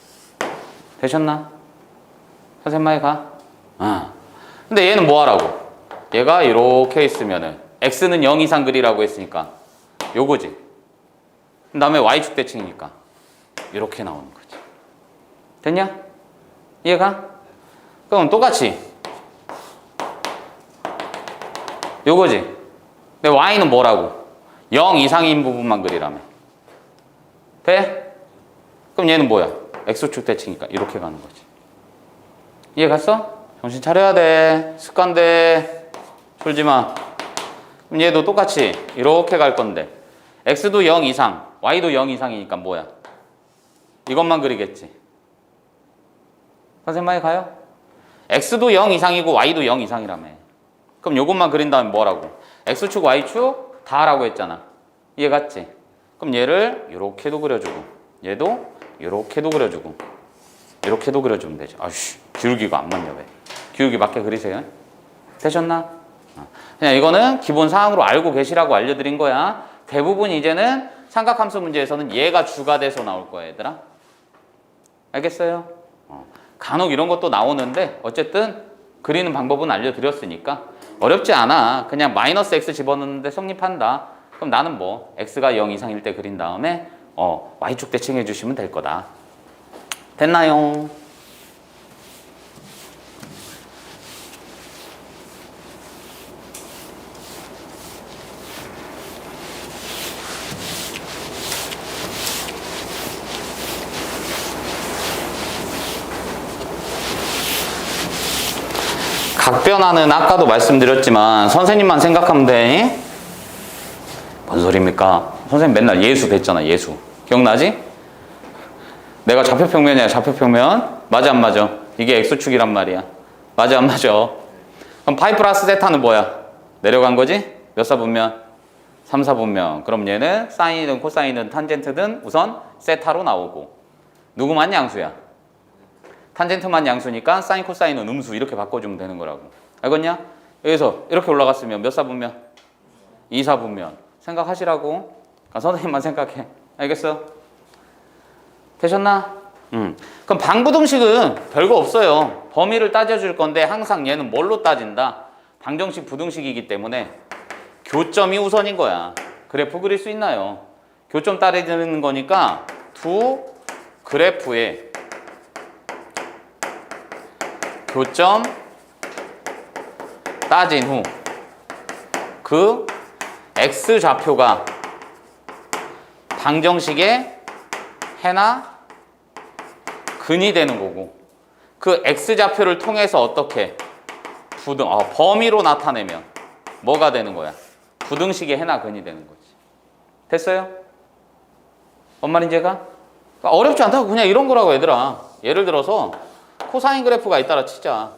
되셨나? 선생님 많이 가? 근데 얘는 뭐 하라고? 얘가 이렇게 있으면은 X는 0 이상 그리라고 했으니까 요거지. 그 다음에 Y축 대칭이니까 이렇게 나오는 거지. 됐냐? 이해가? 그럼 똑같이 요거지. 근데 Y는 뭐라고? 0 이상인 부분만 그리라며. 돼? 그럼 얘는 뭐야? X축 대칭이니까 이렇게 가는 거지. 이해 갔어? 정신 차려야 돼. 습관돼. 졸지 마. 그럼 얘도 똑같이 이렇게 갈 건데 X도 0 이상, Y도 0 이상이니까 뭐야? 이것만 그리겠지. 선생님 많이 가요? X도 0 이상이고 Y도 0 이상이라며. 그럼 요것만 그린 다음에 뭐라고? X축, Y축 다 하라고 했잖아. 이해 갔지? 그럼 얘를 이렇게도 그려주고 얘도 이렇게도 그려주고 이렇게도 그려주면 되죠. 아씨, 기울기가 안 맞냐 왜? 기울기 맞게 그리세요. 되셨나? 그냥 이거는 기본 사항으로 알고 계시라고 알려드린 거야. 대부분 이제는 삼각함수 문제에서는 얘가 주가 돼서 나올 거야, 얘들아. 알겠어요? 간혹 이런 것도 나오는데 어쨌든 그리는 방법은 알려드렸으니까 어렵지 않아. 그냥 마이너스 X 집어넣는데 성립한다. 그럼 나는 뭐 X가 0 이상일 때 그린 다음에 Y축 대칭 해주시면 될 거다. 됐나요? 각변화는 아까도 말씀드렸지만 선생님만 생각하면 돼. 뭔 소리입니까? 선생님 맨날 예수 뵀잖아. 예수. 기억나지? 내가 좌표평면이야. 좌표평면. 맞아 안 맞아? 이게 X축이란 말이야. 맞아 안 맞아? 그럼 파이 플러스 세타는 뭐야? 내려간 거지? 몇 사분면? 3, 4분면. 그럼 얘는 사인이든 코사인이든 탄젠트든 우선 세타로 나오고. 누구만 양수야? 탄젠트만 양수니까 사인, 코사인은 음수 이렇게 바꿔주면 되는 거라고. 알겠냐? 여기서 이렇게 올라갔으면 몇 사분면? 2, 4분면. 생각하시라고. 그러니까 선생님만 생각해. 알겠어? 되셨나? 그럼 방부등식은 별거 없어요. 범위를 따져줄 건데 항상 얘는 뭘로 따진다? 방정식, 부등식이기 때문에 교점이 우선인 거야. 그래프 그릴 수 있나요? 교점 따지는 거니까 두 그래프의 교점 따진 후 그 x좌표가 방정식의 해나 근이 되는 거고 그 x좌표를 통해서 어떻게 범위로 나타내면 뭐가 되는 거야? 부등식의 해나 근이 되는 거지. 됐어요? 뭔 말인지 가? 어렵지 않다고 그냥 이런 거라고 얘들아. 예를 들어서 코사인 그래프가 있다라 치자.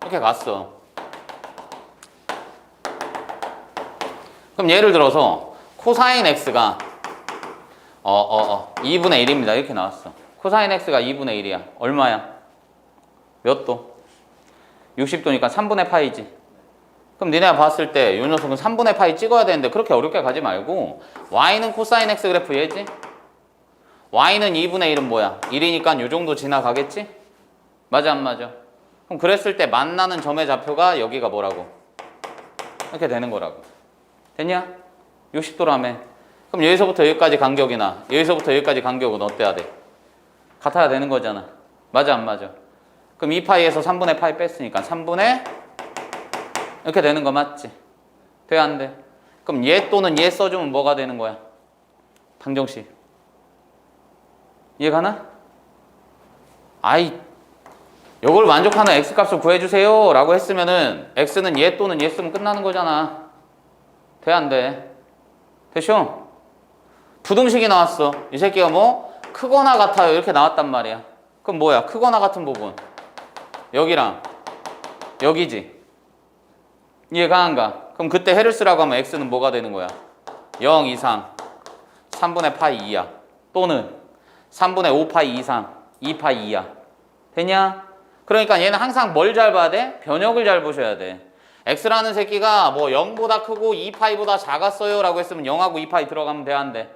이렇게 갔어. 그럼 예를 들어서 코사인 x가 2분의 1입니다. 이렇게 나왔어. 코사인 x가 2분의 1이야. 얼마야? 몇 도? 60도니까 3분의 파이지. 그럼 니네가 봤을 때 이 녀석은 3분의 파이 찍어야 되는데 그렇게 어렵게 가지 말고 y는 코사인 x 그래프 얘지? y는 2분의 1은 뭐야? 1이니까 이 정도 지나가겠지? 맞아 안 맞아? 그럼 그랬을 때 만나는 점의 좌표가 여기가 뭐라고? 이렇게 되는 거라고. 됐냐? 60도라며. 그럼 여기서부터 여기까지 간격이나 여기서부터 여기까지 간격은 어때야 돼? 같아야 되는 거잖아. 맞아 안 맞아? 그럼 2파이에서 3분의 파이 뺐으니까 3분의 이렇게 되는 거 맞지? 돼 안 돼? 그럼 얘 또는 얘 써주면 뭐가 되는 거야? 방정식. 이해가나? 아이 요걸 만족하는 x값을 구해주세요 라고 했으면은 x는 얘 또는 얘 쓰면 끝나는 거잖아. 돼 안 돼? 됐쇼? 부등식이 나왔어. 이 새끼가 뭐 크거나 같아요 이렇게 나왔단 말이야. 그럼 뭐야? 크거나 같은 부분 여기랑 여기지. 이해가 안 가? 그럼 그때 해를 쓰라고 하면 x는 뭐가 되는 거야? 0 이상 3분의 파이 2야. 또는 3분의 5파이 이상 2파이 2야. 되냐? 그러니까 얘는 항상 뭘 잘 봐야 돼? 변역을 잘 보셔야 돼. x라는 새끼가 뭐 0보다 크고 2파이보다 작았어요 라고 했으면 0하고 2파이 들어가면 돼 안 돼?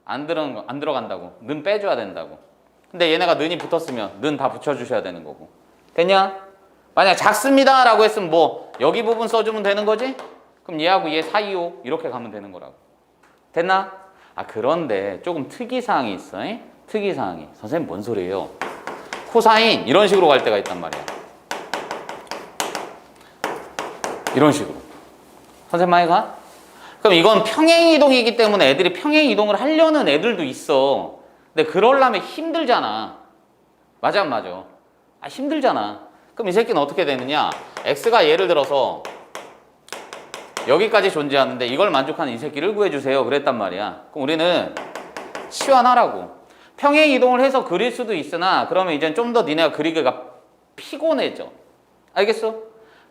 안 들어간다고. 는 빼줘야 된다고. 근데 얘네가 는이 붙었으면 는 다 붙여주셔야 되는 거고. 됐냐? 만약 작습니다 라고 했으면 뭐 여기 부분 써주면 되는 거지? 그럼 얘하고 얘 사이요 이렇게 가면 되는 거라고. 됐나? 아 그런데 조금 특이사항이 있어. 에? 특이사항이. 선생님 뭔 소리예요? 코사인 이런 식으로 갈 때가 있단 말이야. 이런 식으로. 선생님 많이 가? 그럼 이건 평행이동이기 때문에 애들이 평행이동을 하려는 애들도 있어. 근데 그러려면 힘들잖아. 맞아 안 맞아? 아 힘들잖아. 그럼 이 새끼는 어떻게 되느냐? x가 예를 들어서 여기까지 존재하는데 이걸 만족하는 이 새끼를 구해주세요 그랬단 말이야. 그럼 우리는 치환하라고. 평행 이동을 해서 그릴 수도 있으나 그러면 이제 좀 더 니네가 그리기가 피곤해져. 알겠어?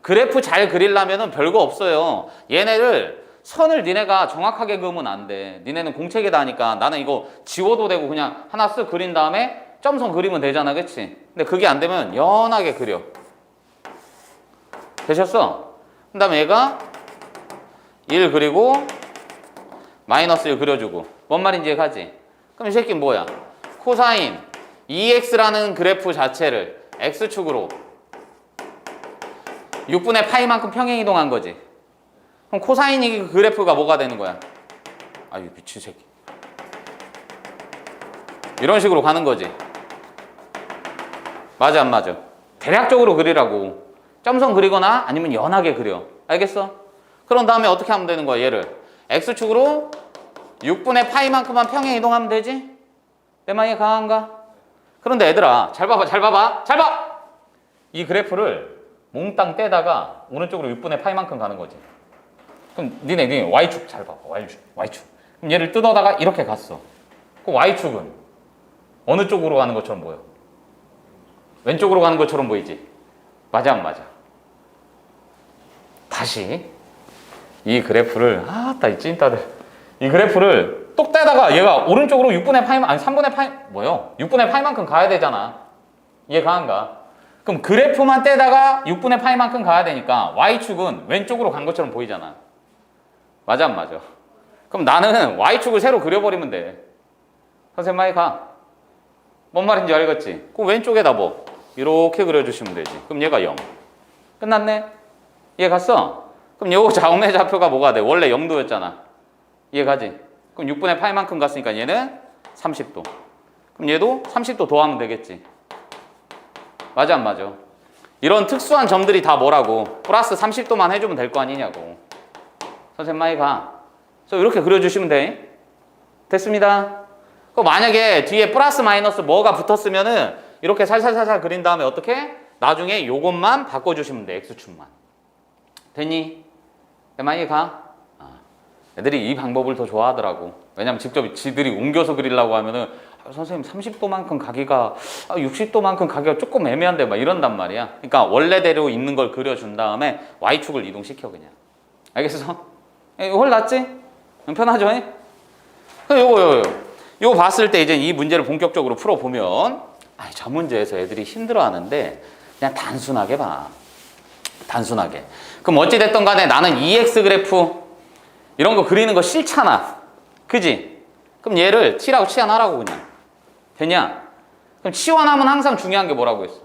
그래프 잘 그리려면 별거 없어요. 얘네를 선을 니네가 정확하게 그으면 안 돼. 니네는 공책에다 하니까 나는 이거 지워도 되고 그냥 하나 쓱 그린 다음에 점선 그리면 되잖아. 그치? 근데 그게 안 되면 연하게 그려. 되셨어? 그 다음에 얘가 1 그리고 마이너스 1 그려주고 뭔 말인지 가지? 그럼 이 새끼는 뭐야? 코사인 2x라는 그래프 자체를 x축으로 6분의 파이만큼 평행이동한 거지. 그럼 코사인 그래프가 뭐가 되는 거야? 아유 미친 새끼. 이런 식으로 가는 거지. 맞아 안 맞아? 대략적으로 그리라고. 점선 그리거나 아니면 연하게 그려. 알겠어? 그런 다음에 어떻게 하면 되는 거야? 얘를 x축으로 6분의 파이만큼만 평행 이동하면 되지? 내 말이 강한가? 그런데 얘들아 잘 봐봐 잘 봐봐 잘 봐! 이 그래프를 몽땅 떼다가 오른쪽으로 6분의 파이만큼 가는 거지. 그럼 니네 y축 잘 봐봐. y축. 그럼 얘를 뜯어다가 이렇게 갔어. 그 y축은 어느 쪽으로 가는 것처럼 보여? 왼쪽으로 가는 것처럼 보이지? 맞아 안 맞아? 다시 이 그래프를 이 찐따들 이 그래프를 똑 떼다가 얘가 오른쪽으로 6분의 파이 아니 3분의 파이 뭐요? 6분의 파이만큼 가야 되잖아. 이해 가는가? 그럼 그래프만 떼다가 6분의 파이만큼 가야 되니까 y축은 왼쪽으로 간 것처럼 보이잖아. 맞아 안 맞아? 그럼 나는 y축을 새로 그려버리면 돼. 선생님 많이 가. 뭔 말인지 알겠지? 그럼 왼쪽에다 뭐 이렇게 그려주시면 되지. 그럼 얘가 0. 끝났네? 이해 갔어? 그럼 요거 좌우의 좌표가 뭐가 돼? 원래 0도였잖아. 이해 가지? 그럼 6분의 8만큼 갔으니까 얘는 30도. 그럼 얘도 30도 더하면 되겠지. 맞아 안 맞아? 이런 특수한 점들이 다 뭐라고? 플러스 30도만 해주면 될 거 아니냐고. 선생님 많이 가. 그래서 이렇게 그려주시면 돼. 됐습니다. 그럼 만약에 뒤에 플러스 마이너스 뭐가 붙었으면은 이렇게 살살살살 그린 다음에 어떻게? 나중에 요것만 바꿔주시면 돼. X축만. 됐니? 많이 가? 애들이 이 방법을 더 좋아하더라고. 왜냐면 직접 지들이 옮겨서 그리려고 하면은 선생님 30도만큼 가기가 60도만큼 가기가 조금 애매한데 막 이런단 말이야. 그러니까 원래대로 있는 걸 그려준 다음에 Y축을 이동시켜 그냥. 알겠어? 훨 낫지? 편하죠? 요거 봤을 때 이제 이 문제를 본격적으로 풀어보면 저 문제에서 애들이 힘들어하는데 그냥 단순하게 봐. 단순하게. 그럼 어찌됐든 간에 나는 EX 그래프 이런 거 그리는 거 싫잖아. 그지? 그럼 얘를 T라고 치환하라고 그냥. 되냐? 그럼 치환하면 항상 중요한 게 뭐라고 했어?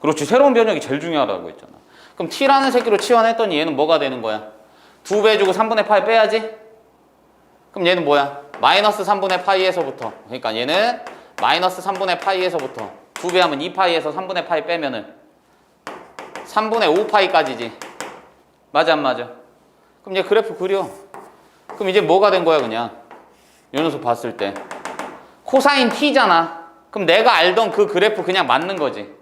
그렇지. 새로운 변형이 제일 중요하다고 했잖아. 그럼 T라는 새끼로 치환했더니 얘는 뭐가 되는 거야? 2배 주고 3분의 파이 빼야지? 그럼 얘는 뭐야? 마이너스 3분의 파이에서부터. 그러니까 얘는 마이너스 3분의 파이에서부터 2배 하면 2파이에서 3분의 파이 빼면은 3분의 5파이까지지. 맞아 안 맞아? 그럼 얘 그래프 그려. 그럼 이제 뭐가 된 거야 그냥. 이 녀석 봤을 때 코사인 T잖아. 그럼 내가 알던 그 그래프 그냥 맞는 거지.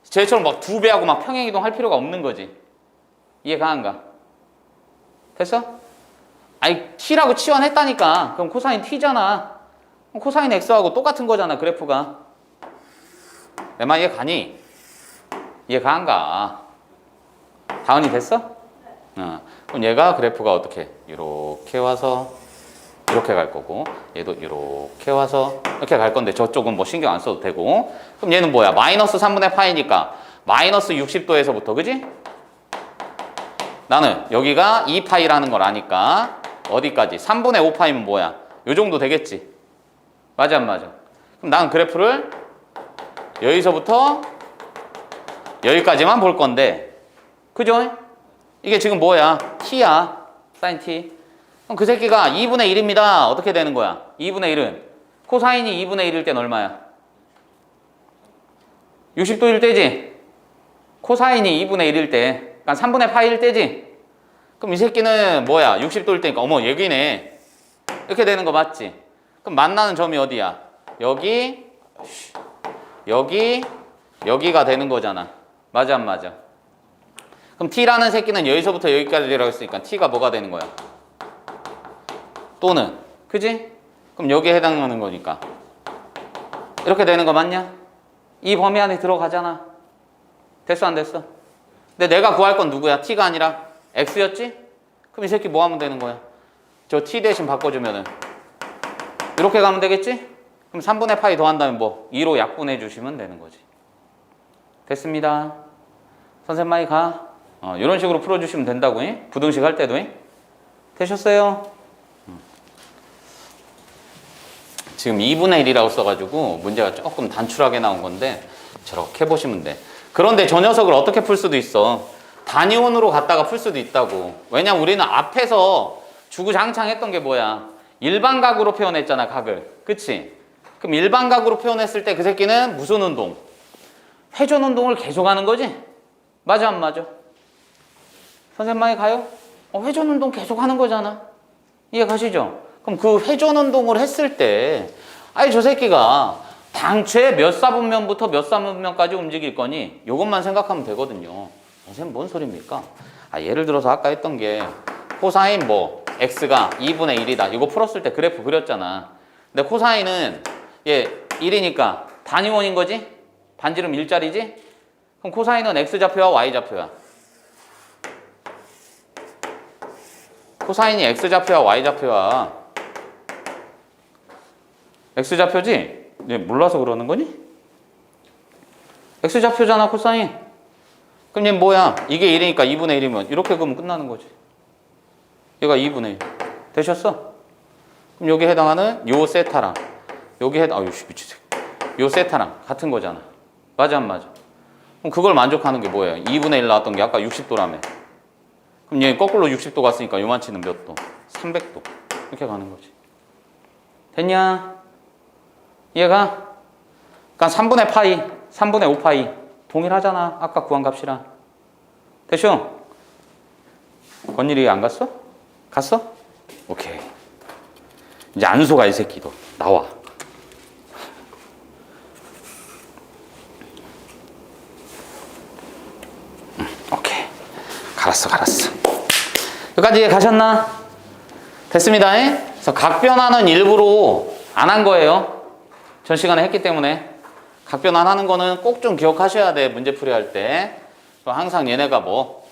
쟤처럼 막 2배하고 막 평행이동 할 필요가 없는 거지. 이해 가는가? 됐어? 아니 T라고 치환했다니까. 그럼 코사인 T잖아. 그럼 코사인 X하고 똑같은 거잖아 그래프가. 내 말 이해 가니? 이해 가는가? 다은이 됐어? 그럼 얘가 그래프가 어떻게? 이렇게 와서 이렇게 갈 거고 얘도 이렇게 와서 이렇게 갈 건데 저쪽은 뭐 신경 안 써도 되고 그럼 얘는 뭐야? 마이너스 3분의 파이니까 마이너스 60도에서부터 그지? 나는 여기가 2파이라는 걸 아니까 어디까지? 3분의 5파이면 뭐야? 요 정도 되겠지? 맞아 안 맞아? 그럼 나는 그래프를 여기서부터 여기까지만 볼 건데 그죠? 이게 지금 뭐야? T야. 사인 T. 그럼 그 새끼가 2분의 1입니다. 어떻게 되는 거야? 2분의 1은 코사인이 2분의 1일 땐 얼마야? 60도일 때지? 코사인이 2분의 1일 때 그러니까 3분의 파이일 때지? 그럼 이 새끼는 뭐야? 60도일 때니까 어머 얘기네. 이렇게 되는 거 맞지? 그럼 만나는 점이 어디야? 여기 여기가 되는 거잖아. 맞아 안 맞아? 그럼 T라는 새끼는 여기서부터 여기까지라고 했으니까 T가 뭐가 되는 거야? 또는 그지? 그럼 여기에 해당하는 거니까 이렇게 되는 거 맞냐? 이 범위 안에 들어가잖아. 됐어 안 됐어? 근데 내가 구할 건 누구야? T가 아니라 X였지? 그럼 이 새끼 뭐 하면 되는 거야? 저 T 대신 바꿔주면은 이렇게 가면 되겠지? 그럼 3분의 파이 더한다면 뭐 2로 약분해 주시면 되는 거지. 됐습니다. 선생님 많이 가. 이런 식으로 풀어주시면 된다고. 부등식 할 때도. 되셨어요? 지금 2분의 1이라고 써가지고 문제가 조금 단출하게 나온 건데 저렇게 보시면 돼. 그런데 저 녀석을 어떻게 풀 수도 있어. 단위원으로 갔다가 풀 수도 있다고. 왜냐면 우리는 앞에서 주구장창 했던 게 뭐야. 일반각으로 표현했잖아 각을. 그치? 그럼 일반각으로 표현했을 때 그 새끼는 무슨 운동? 회전 운동을 계속하는 거지? 맞아 안 맞아? 선생님 많이 가요? 회전 운동 계속하는 거잖아. 이해 가시죠? 그럼 그 회전 운동을 했을 때 저 새끼가 당최 몇 사분면부터 몇 사분면까지 움직일 거니? 이것만 생각하면 되거든요. 선생님 뭔 소리입니까? 예를 들어서 아까 했던 게 코사인 뭐 x가 2분의 1이다. 이거 풀었을 때 그래프 그렸잖아. 근데 코사인은 얘 1이니까 단위원인 거지? 반지름 일자리지? 그럼 코사인은 x좌표와 y좌표야. 코사인이 X좌표야 Y좌표야? X좌표지? 얘 몰라서 그러는 거니? X좌표잖아 코사인. 그럼 얘 뭐야? 이게 1이니까 2분의 1이면 이렇게 그으면 끝나는 거지. 얘가 2분의 1 되셨어? 그럼 여기 해당하는 요 세타랑 여기 아유 미치지. 요 세타랑 같은 거잖아. 맞아 안 맞아? 그럼 그걸 만족하는 게 뭐예요? 2분의 1 나왔던 게 아까 60도라며. 그럼 얘 거꾸로 60도 갔으니까 요만치는 몇 도? 300도. 이렇게 가는 거지. 됐냐? 이해가? 그러니까 3분의 파이, 3분의 5 파이 동일하잖아. 아까 구한 값이랑. 됐죠? 권일이 안 갔어? 갔어? 오케이. 이제 안 속아 이 새끼도. 나와. 오케이. 갈았어. 여기까지 가셨나? 됐습니다. 그래서 각변화는 일부러 안 한 거예요. 전 시간에 했기 때문에. 각변환하는 거는 꼭 좀 기억하셔야 돼. 문제 풀이 할 때. 항상 얘네가 뭐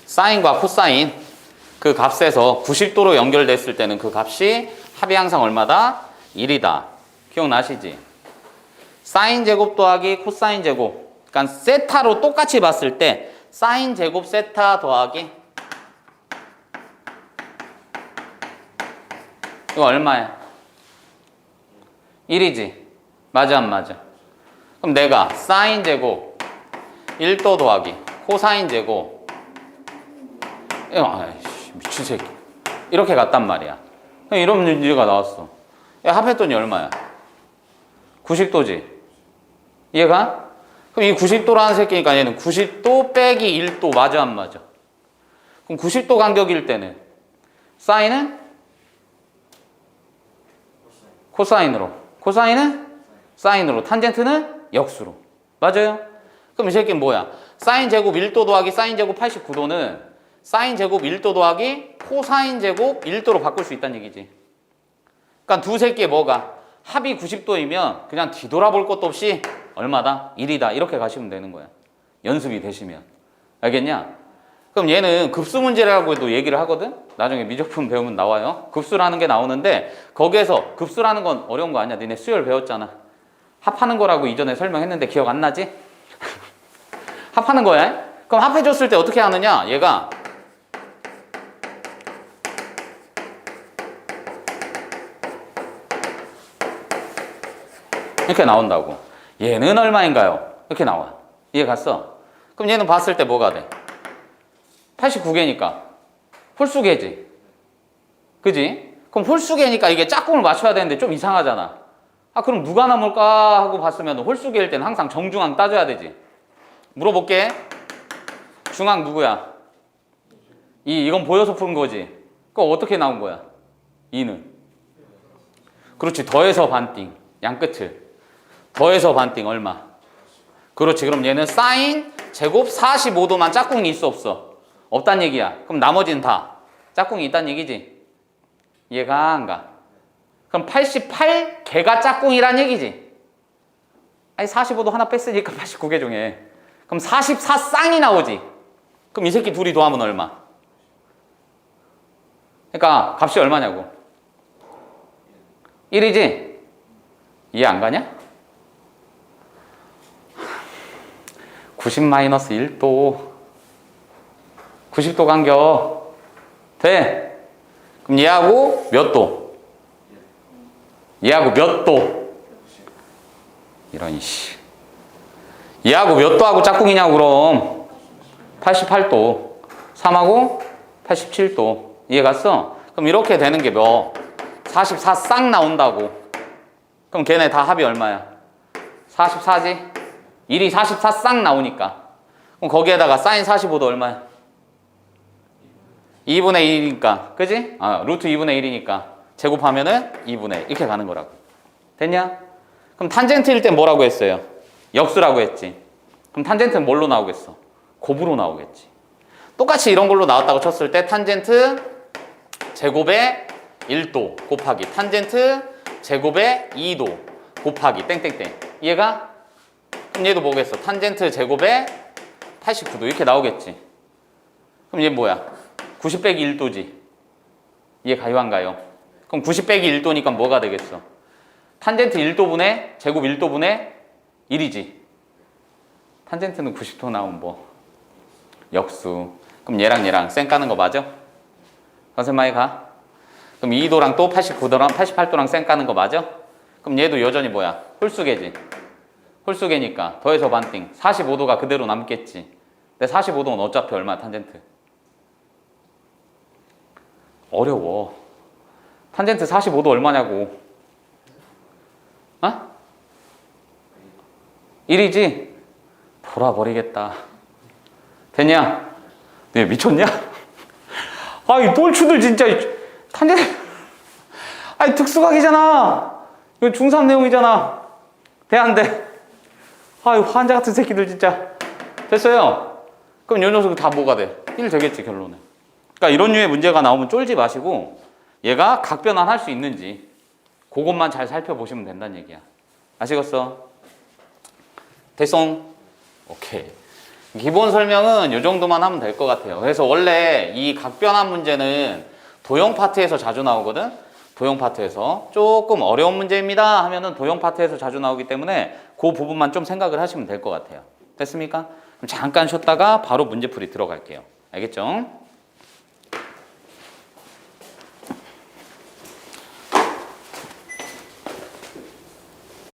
사인과 코사인 그 값에서 90도로 연결됐을 때는 그 값이 합이 항상 얼마다? 1이다. 기억나시지? 사인 제곱 더하기 코사인 제곱. 그러니까 세타로 똑같이 봤을 때 사인 제곱 세타 더하기 이거 얼마야? 1이지? 맞아 안 맞아? 그럼 내가 사인 제곱 1도 더하기 코사인 제곱 아이씨 미친 새끼 이렇게 갔단 말이야. 이런 문제가 나왔어. 야, 합했더니 얼마야? 90도지? 이해가? 그럼 이 90도라는 새끼니까 얘는 90도 빼기 1도 맞아 안 맞아? 그럼 90도 간격일 때는 사인은? 코사인으로, 코사인은? 사인으로, 탄젠트는? 역수로. 맞아요? 그럼 이 새끼는 뭐야? 사인 제곱 1도 더하기 사인 제곱 89도는 사인 제곱 1도 더하기 코사인 제곱 1도로 바꿀 수 있다는 얘기지. 그러니까 두 새끼의 뭐가? 합이 90도이면 그냥 뒤돌아볼 것도 없이 얼마다? 1이다. 이렇게 가시면 되는 거야. 연습이 되시면. 알겠냐? 그럼 얘는 급수 문제라고도 얘기를 하거든? 나중에 미적분 배우면 나와요. 급수라는 게 나오는데 거기에서 급수라는 건 어려운 거 아니야. 니네 수열 배웠잖아. 합하는 거라고 이전에 설명했는데 기억 안 나지? 합하는 거야. 그럼 합해줬을 때 어떻게 하느냐? 얘가 이렇게 나온다고. 얘는 얼마인가요? 이렇게 나와. 이해 갔어? 그럼 얘는 봤을 때 뭐가 돼? 89개니까 홀수개지. 그지? 그럼 홀수개니까 이게 짝꿍을 맞춰야 되는데 좀 이상하잖아. 아 그럼 누가 남을까 하고 봤으면 홀수개일 때는 항상 정중앙 따져야 되지. 물어볼게. 중앙 누구야? 이건 보여서 푸는 거지. 그거 어떻게 나온 거야? 2는. 그렇지. 더해서 반띵. 양끝을. 더해서 반띵 얼마? 그렇지. 그럼 얘는 사인 제곱 45도만 짝꿍이 있어 없어? 없단 얘기야. 그럼 나머지는 다 짝꿍이 있단 얘기지. 이해가 안 가? 그럼 88개가 짝꿍이란 얘기지. 아니 45도 하나 뺐으니까 89개 중에. 그럼 44쌍이 나오지. 그럼 이 새끼 둘이 더하면 얼마? 그러니까 값이 얼마냐고. 1이지? 이해 안 가냐? 90-1도 90도 간격 돼? 그럼 얘하고 몇 도? 얘하고 몇 도? 이런 이씨 얘하고 몇 도하고 짝꿍이냐고. 그럼 88도 3하고 87도. 이해 갔어? 그럼 이렇게 되는 게 몇? 44쌍 나온다고. 그럼 걔네 다 합이 얼마야? 44지? 1이 44쌍 나오니까. 그럼 거기에다가 사인 45도 얼마야? 2분의 1이니까. 그지? 루트 2분의 1이니까. 제곱하면은 2분의 1. 이렇게 가는 거라고. 됐냐? 그럼 탄젠트일 땐 뭐라고 했어요? 역수라고 했지. 그럼 탄젠트는 뭘로 나오겠어? 곱으로 나오겠지. 똑같이 이런 걸로 나왔다고 쳤을 때 탄젠트 제곱의 1도 곱하기 탄젠트 제곱의 2도 곱하기 땡땡땡. 이해가? 그럼 얘도 뭐겠어? 탄젠트 제곱의 89도 이렇게 나오겠지. 그럼 얘 뭐야? 90 빼기 1도지. 이해 가요 안 가요? 그럼 90 빼기 1도니까 뭐가 되겠어? 탄젠트 1도분의 제곱 1도분의 1이지. 탄젠트는 90도 나오면 뭐 역수. 그럼 얘랑 쌩 까는 거 맞아? 선생님이 가? 그럼 2도랑 또 89도랑 88도랑 쌩 까는 거 맞아? 그럼 얘도 여전히 뭐야? 홀수계지. 홀수계니까 더해서 반띵. 45도가 그대로 남겠지. 근데 45도는 어차피 얼마 탄젠트? 어려워. 탄젠트 45도 얼마냐고. 어? 1이지? 돌아버리겠다. 됐냐? 네, 미쳤냐? 아이, 똘추들 진짜. 탄젠트. 아이, 특수각이잖아. 이거 중3 내용이잖아. 돼, 안 돼? 아유, 환자 같은 새끼들 진짜. 됐어요. 그럼 요 녀석은 다 뭐가 돼? 1 되겠지, 결론은. 그러니까 이런 류의 문제가 나오면 쫄지 마시고 얘가 각변환할 수 있는지 그것만 잘 살펴보시면 된다는 얘기야. 아시겠어? 됐송? 오케이. 기본 설명은 이 정도만 하면 될 것 같아요. 그래서 원래 이 각변환 문제는 도형 파트에서 자주 나오거든? 도형 파트에서 조금 어려운 문제입니다 하면은 도형 파트에서 자주 나오기 때문에 그 부분만 좀 생각을 하시면 될 것 같아요. 됐습니까? 그럼 잠깐 쉬었다가 바로 문제풀이 들어갈게요. 알겠죠?